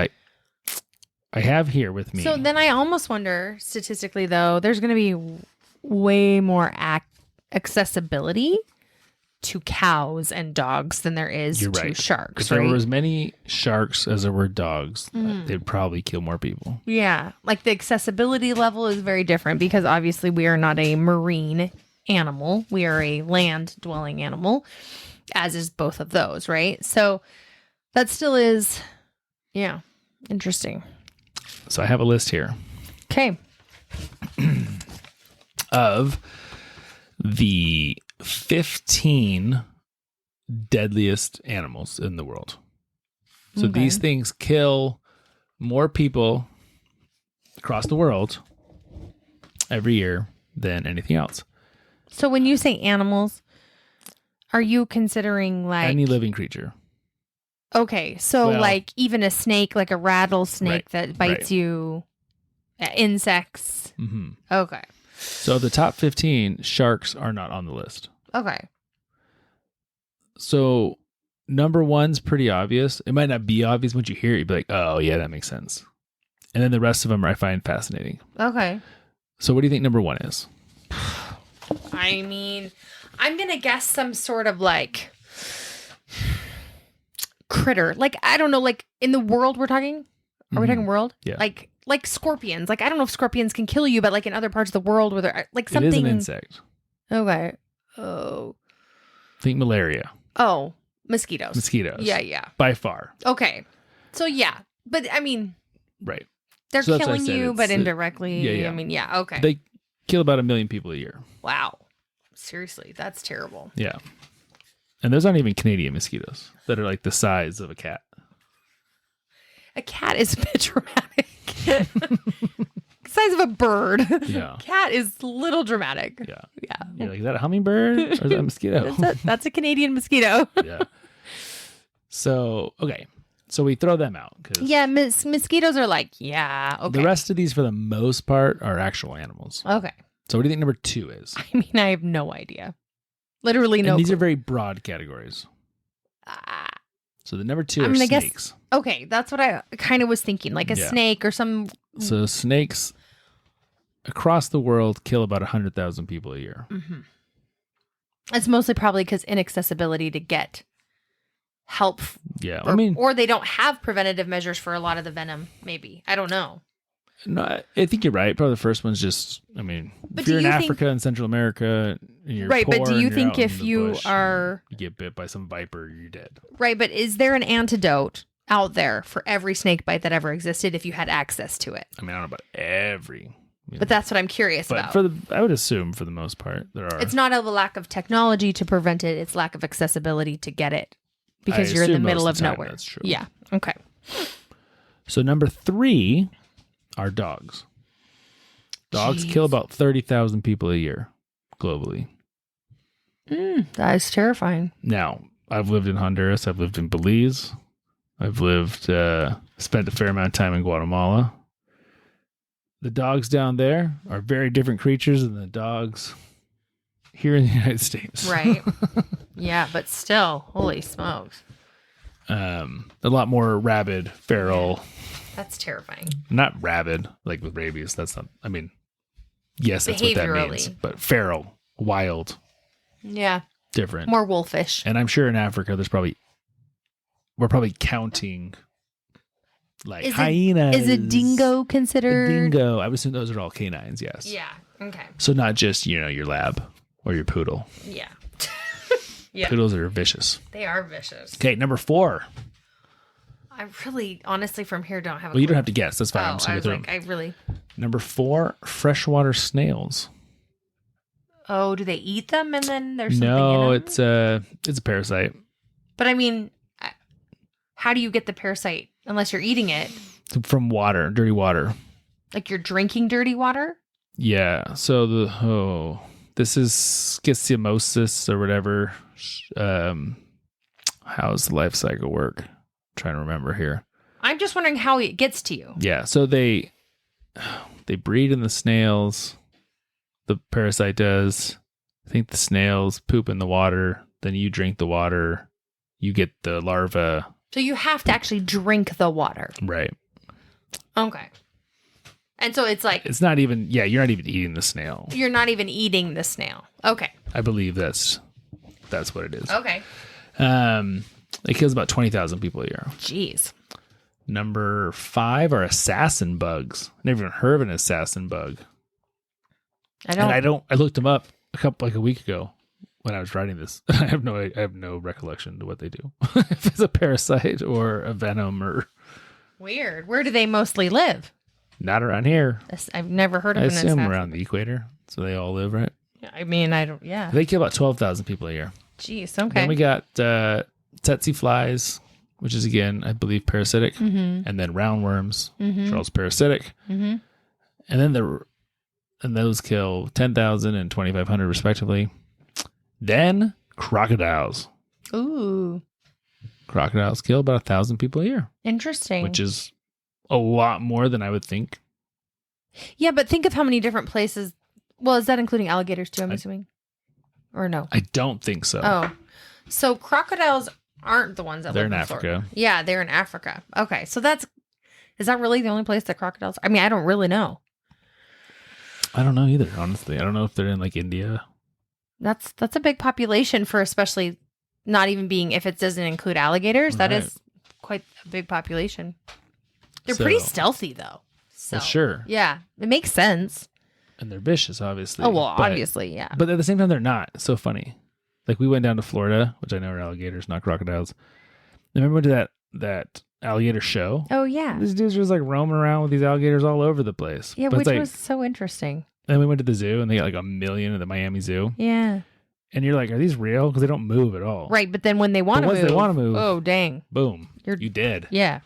I have here with me. So then I almost wonder, statistically though, there's going to be way more accessibility to cows and dogs than there is to sharks. If there were as many sharks as there were dogs, they'd probably kill more people. Yeah. Like the accessibility level is very different because obviously we are not a marine animal. We are a land dwelling animal, as is both of those, right? So that still is, interesting. So I have a list here. Okay. Of the 15 deadliest animals in the world. So these things kill more people across the world every year than anything else. So when you say animals, are you considering like any living creature? Okay, so like even a snake, like a rattlesnake that bites you, insects. Mm-hmm. Okay. So the top 15, sharks are not on the list. Okay. So number one's pretty obvious. It might not be obvious once you hear it. You'd be like, oh, yeah, that makes sense. And then the rest of them I find fascinating. Okay. So what do you think number one is? I mean, I'm going to guess some sort of like critter. Like, I don't know, like in the world we're talking? Are we talking world? Yeah. Like scorpions. Like, I don't know if scorpions can kill you, but like in other parts of the world where they're like something. It is an insect. Okay. Oh. Think malaria. Oh, mosquitoes. Mosquitoes. Yeah. By far. Okay. So yeah, but I mean. Right. They're killing you, but indirectly. Yeah. I mean, yeah. Okay. They kill about 1 million people a year. Wow. Seriously, that's terrible. Yeah. And those aren't even Canadian mosquitoes that are like the size of a cat. A cat is a bit dramatic. Size of a bird. Yeah. Cat is a little dramatic. Yeah. Yeah. You're like, is that a hummingbird or is that a mosquito? That's a Canadian mosquito. Yeah. So, okay. So we throw them out. Yeah, mosquitoes are like, yeah, okay. The rest of these, for the most part, are actual animals. Okay. So what do you think number two is? I mean, I have no idea. Literally no. And these are very broad categories. So the number two are snakes. Okay, that's what I kind of was thinking, like a snake or some. So snakes across the world kill about 100,000 people a year. Mm-hmm. It's mostly probably because inaccessibility to get help. Yeah, or they don't have preventative measures for a lot of the venom. Maybe I don't know. No, I think you're right. Probably the first one's just. I mean, if you're in Africa and Central America, and you're right. Poor but do you and think if you are you get bit by some viper, you're dead? Right, but is there an antidote out there for every snake bite that ever existed if you had access to it? I mean, I don't know about every. But that's what I'm curious about. I would assume for the most part there are. It's not a lack of technology to prevent it; it's lack of accessibility to get it because you're in the middle of nowhere. That's true. Yeah. Okay. So number 3 are dogs. Dogs kill about 30,000 people a year globally. That is terrifying. Now, I've lived in Honduras. I've lived in Belize. I've spent a fair amount of time in Guatemala. The dogs down there are very different creatures than the dogs here in the United States. Right. Yeah, but still, holy smokes. A lot more rabid, feral. That's terrifying. Not rabid, like with rabies. That's not, I mean, yes, that's what that means. But feral, wild. Yeah. Different. More wolfish. And I'm sure in Africa, we're probably counting like hyenas. Is a dingo considered? A dingo. I would assume those are all canines, yes. Yeah. Okay. So not just, your lab or your poodle. Yeah. Yeah. Poodles are vicious. They are vicious. Okay, number 4. I really, honestly, from here don't have a Well, you don't have to guess. That's fine. Oh, I was like, I really. Number 4, freshwater snails. Oh, do they eat them and then there's something in them? It's a parasite. But I mean, how do you get the parasite unless you're eating it? From water, dirty water. Like you're drinking dirty water? Yeah. So this is schistosomosis or whatever. How's the life cycle work? I'm trying to remember here. I'm just wondering how it gets to you. Yeah. So they breed in the snails. The parasite does. I think the snails poop in the water. Then you drink the water. You get the larva. So you have to actually drink the water. Right. Okay. And so it's like... It's not even... Yeah, you're not even eating the snail. You're not even eating the snail. Okay. I believe that's That's what it is. Okay. It kills about 20,000 people a year. Jeez. Number 5 are assassin bugs. Never even heard of an assassin bug. I looked them up a week ago when I was writing this. I have no recollection to what they do. If it's a parasite or a venom or. Weird. Where do they mostly live? Not around here. I've never heard of I an assume assassin. around the equator. So they all live, right? I mean, I don't. Yeah. They kill about 12,000 people a year. Jeez. Okay. Then we got tsetse flies, which is again, I believe, parasitic, and then roundworms, which are also parasitic, and then those kill 10,000 and 2,500 respectively. Then crocodiles. Ooh. Crocodiles kill about 1,000 people a year. Interesting. Which is a lot more than I would think. Yeah, but think of how many different places. Well, is that including alligators too, I'm assuming? Or no? I don't think so. Oh. So crocodiles aren't the ones that They're live in in Africa. Florida. Yeah, they're in Africa. Okay. So is that really the only place that crocodiles? I mean, I don't really know. I don't know either, honestly. I don't know if they're in like India. That's a big population for especially not even being, if it doesn't include alligators, that is quite a big population. They're pretty stealthy though. So, well, sure. Yeah, it makes sense. And they're vicious, obviously. Oh, well, obviously, yeah. But at the same time, they're not. It's so funny. Like we went down to Florida, which I know are alligators, not crocodiles. Remember we went to that alligator show? Oh, yeah. These dudes were just like roaming around with these alligators all over the place. Yeah, which was so interesting. And then we went to the zoo and they got like 1 million at the Miami Zoo. Yeah. And you're like, are these real? Because they don't move at all. Right, but then when they want to move, oh, dang. Boom. You dead. Yeah.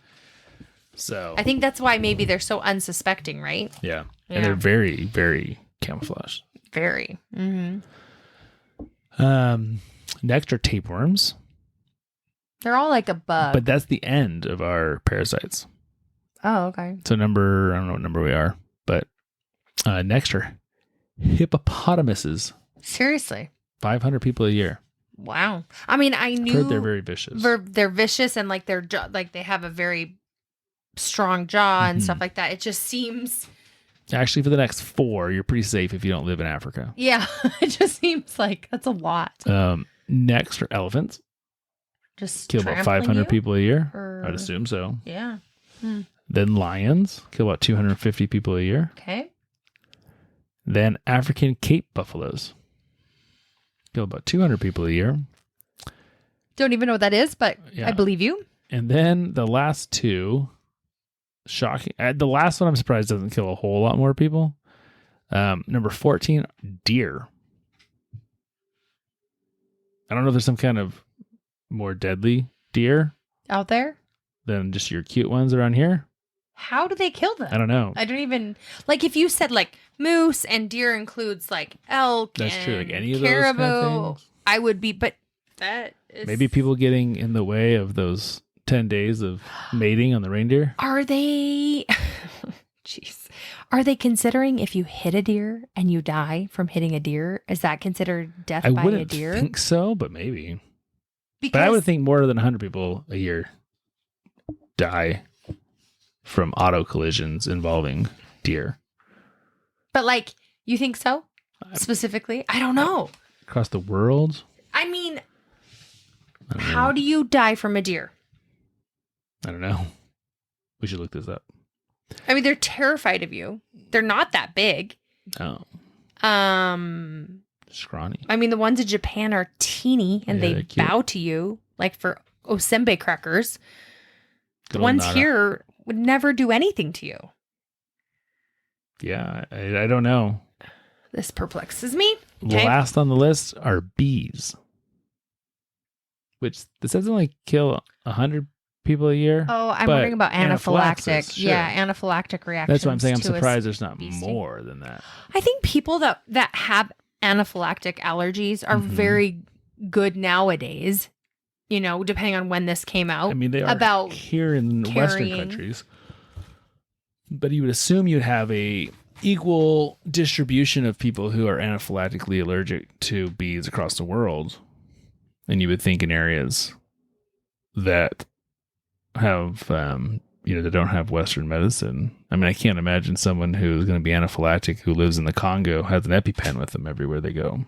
So I think that's why maybe they're so unsuspecting, right? Yeah. And they're very, very camouflaged. Very. Mm-hmm. Next are tapeworms. They're all like a bug. But that's the end of our parasites. Oh, okay. So I don't know what number we are, but next are hippopotamuses. Seriously. 500 people a year. Wow. I mean, I knew heard they're very vicious. They're vicious and like their jaw, like they have a very strong jaw and stuff like that. It just seems. Actually, for the next 4, you're pretty safe if you don't live in Africa. Yeah, it just seems like that's a lot. Next are elephants. Just kill about 500 people a year. I'd assume so. Yeah. Then lions kill about 250 people a year. Okay. Then African Cape buffaloes kill about 200 people a year. Don't even know what that is, but I believe you. And then the last 2, shocking. The last one I'm surprised doesn't kill a whole lot more people. Number 14, deer. I don't know if there's some kind of more deadly deer out there than just your cute ones around here. How do they kill them? I don't know. I don't even like if you said like moose and deer includes like elk. That's true. Like any of caribou, those kind of things. I would be, but that is maybe people getting in the way of those 10 days of mating on the reindeer. Are they? Jeez. Are they considering if you hit a deer and you die from hitting a deer, is that considered death by a deer? I wouldn't think so, but maybe. Because, but I would think more than 100 people a year die from auto collisions involving deer. But like, you think so? Specifically? I don't know. Across the world? I mean, how do you die from a deer? I don't know. We should look this up. I mean, they're terrified of you. They're not that big. Oh. Scrawny. I mean, the ones in Japan are teeny and they bow to you, like for osembe crackers. The ones here would never do anything to you. Yeah, I don't know. This perplexes me. Okay. Last on the list are bees. Which this doesn't like kill 100 people a year. Oh, I'm wondering about anaphylactic. Sure. Yeah, anaphylactic reactions. That's why I'm saying I'm surprised there's not more than that. I think people that have anaphylactic allergies are very good nowadays. You know, depending on when this came out. I mean, they are about here in Western countries. But you would assume you'd have a equal distribution of people who are anaphylactically allergic to bees across the world. And you would think in areas that have, that don't have Western medicine. I mean, I can't imagine someone who's going to be anaphylactic who lives in the Congo has an EpiPen with them everywhere they go.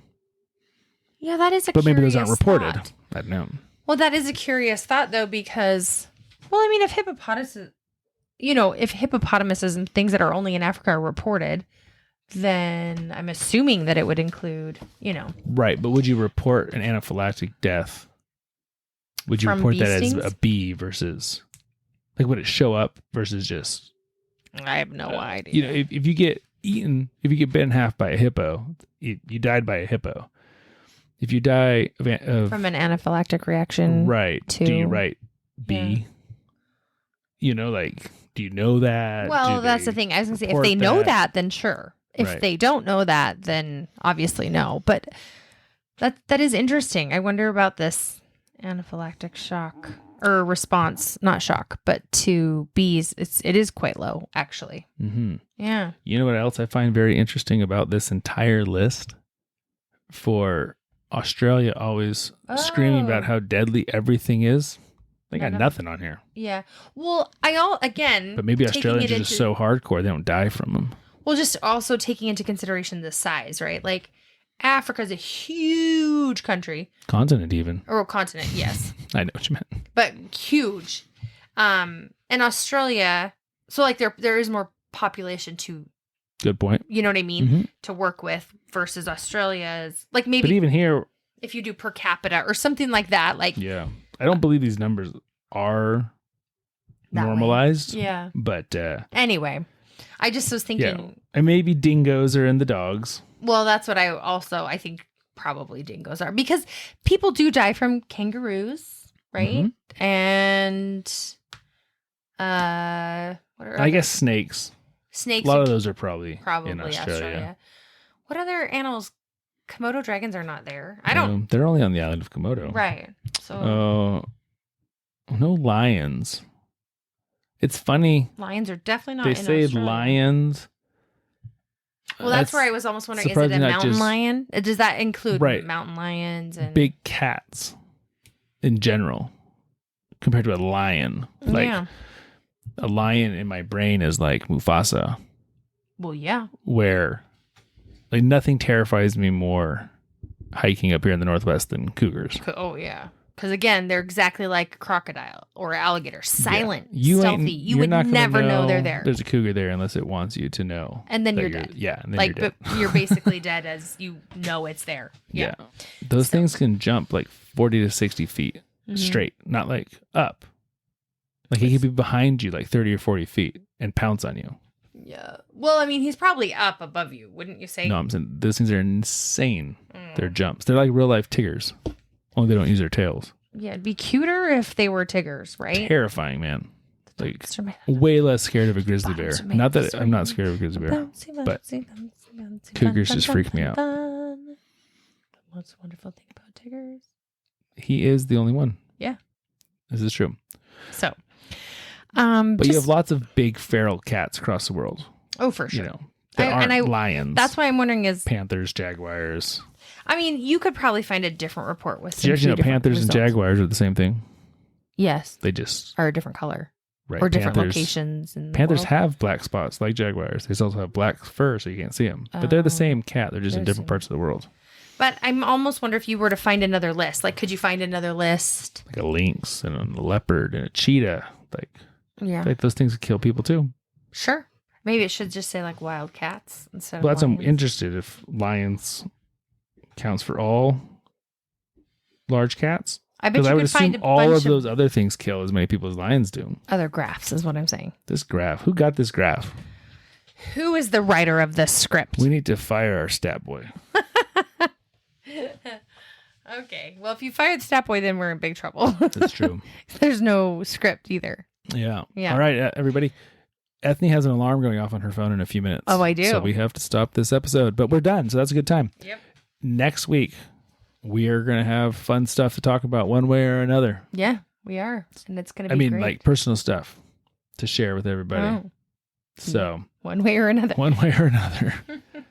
Yeah, that is a but maybe those aren't reported. Thought. I don't know. Well, that is a curious thought, though, because, well, I mean, if hippopotamuses and things that are only in Africa are reported, then I'm assuming that it would include, Right, but would you report an anaphylactic death? Would you report that as a bee versus, like, would it show up versus just? I have no idea. If you get eaten, if you get bit in half by a hippo, you died by a hippo. If you die from an anaphylactic reaction, right? Do you write B? Yeah. Do you know that? Well, that's the thing. I was gonna say, if they know that, then sure. If they don't know that, then obviously no. But that is interesting. I wonder about this anaphylactic shock or response, not shock, but to bees. It is quite low, actually. Mm-hmm. Yeah. You know what else I find very interesting about this entire list? For Australia always screaming about how deadly everything is. They got nothing on here. Yeah. Well, but maybe Australians are just so hardcore they don't die from them. Well, just also taking into consideration the size, right? Like Africa's a huge country. Continent even. Or continent, yes. I know what you meant. But huge. And Australia, so like there is more population to. Good point. You know what I mean? Mm-hmm. To work with versus Australia's, like maybe. But even here, if you do per capita or something like that, like. Yeah. I don't believe these numbers are normalized. Way. Yeah. But. Anyway, I just was thinking. Yeah. And maybe dingoes are in the dogs. Well, that's what I think probably dingoes are. Because people do die from kangaroos, right? Mm-hmm. And. I guess snakes. Snakes. A lot of those are probably in Australia. What other animals? Komodo dragons are not there. I don't. They're only on the island of Komodo. Right. So. No lions. It's funny. Lions are definitely not. They say Australia. Lions. Well, that's where I was almost wondering: is it a mountain lion? Does that include mountain lions and big cats in general compared to a lion? A lion in my brain is like Mufasa. Well, yeah. Where, nothing terrifies me more hiking up here in the Northwest than cougars. Oh, yeah. Because, again, they're exactly like a crocodile or alligator. Silent, stealthy. You would never know they're there. There's a cougar there unless it wants you to know. And then you're dead. Yeah, and then you're dead. But you're basically dead as you know it's there. Yeah. Those things can jump 40 to 60 feet straight, not up. He could be behind you 30 or 40 feet and pounce on you. Yeah. Well, I mean, he's probably up above you, wouldn't you say? No, I'm saying those things are insane. They're jumps. They're like real life tigers. Only they don't use their tails. Yeah, it'd be cuter if they were tigers, right? Terrifying, man. Way less scared of a grizzly bear. Not that I'm not scared of a grizzly bear, but cougars just freak me out. What's the wonderful thing about tigers? He is the only one. Yeah. This is true. So. But you have lots of big feral cats across the world. Oh, for sure. That aren't lions. That's why I'm wondering is panthers, jaguars. I mean, you could probably find a different report with. Did you know panthers and jaguars are the same thing? Yes, they just are a different color, right? Or different locations. In panthers have black spots like jaguars. They also have black fur, so you can't see them. But they're the same cat. They're just in different parts of the world. But I'm almost wonder if you were to find another list. Could you find another list? Like a lynx and a leopard and a cheetah. Those things could kill people too. Sure. Maybe it should just say wild cats instead of lions. I'm interested if lions counts for all large cats. I bet you could find a bunch all of those other things kill as many people as lions do. Other graphs is what I'm saying. This graph. Who got this graph? Who is the writer of this script? We need to fire our stat boy. Okay. Well, if you fire the stat boy, then we're in big trouble. That's true. There's no script either. Yeah. All right, everybody. Ethne has an alarm going off on her phone in a few minutes. Oh, I do. So we have to stop this episode, but we're done. So that's a good time. Yep. Next week, we are going to have fun stuff to talk about one way or another. Yeah, we are. And it's going to be great. Personal stuff to share with everybody. Oh. So one way or another. One way or another.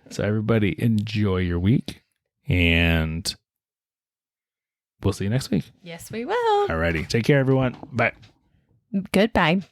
So everybody enjoy your week, and we'll see you next week. Yes, we will. All righty. Take care, everyone. Bye. Goodbye.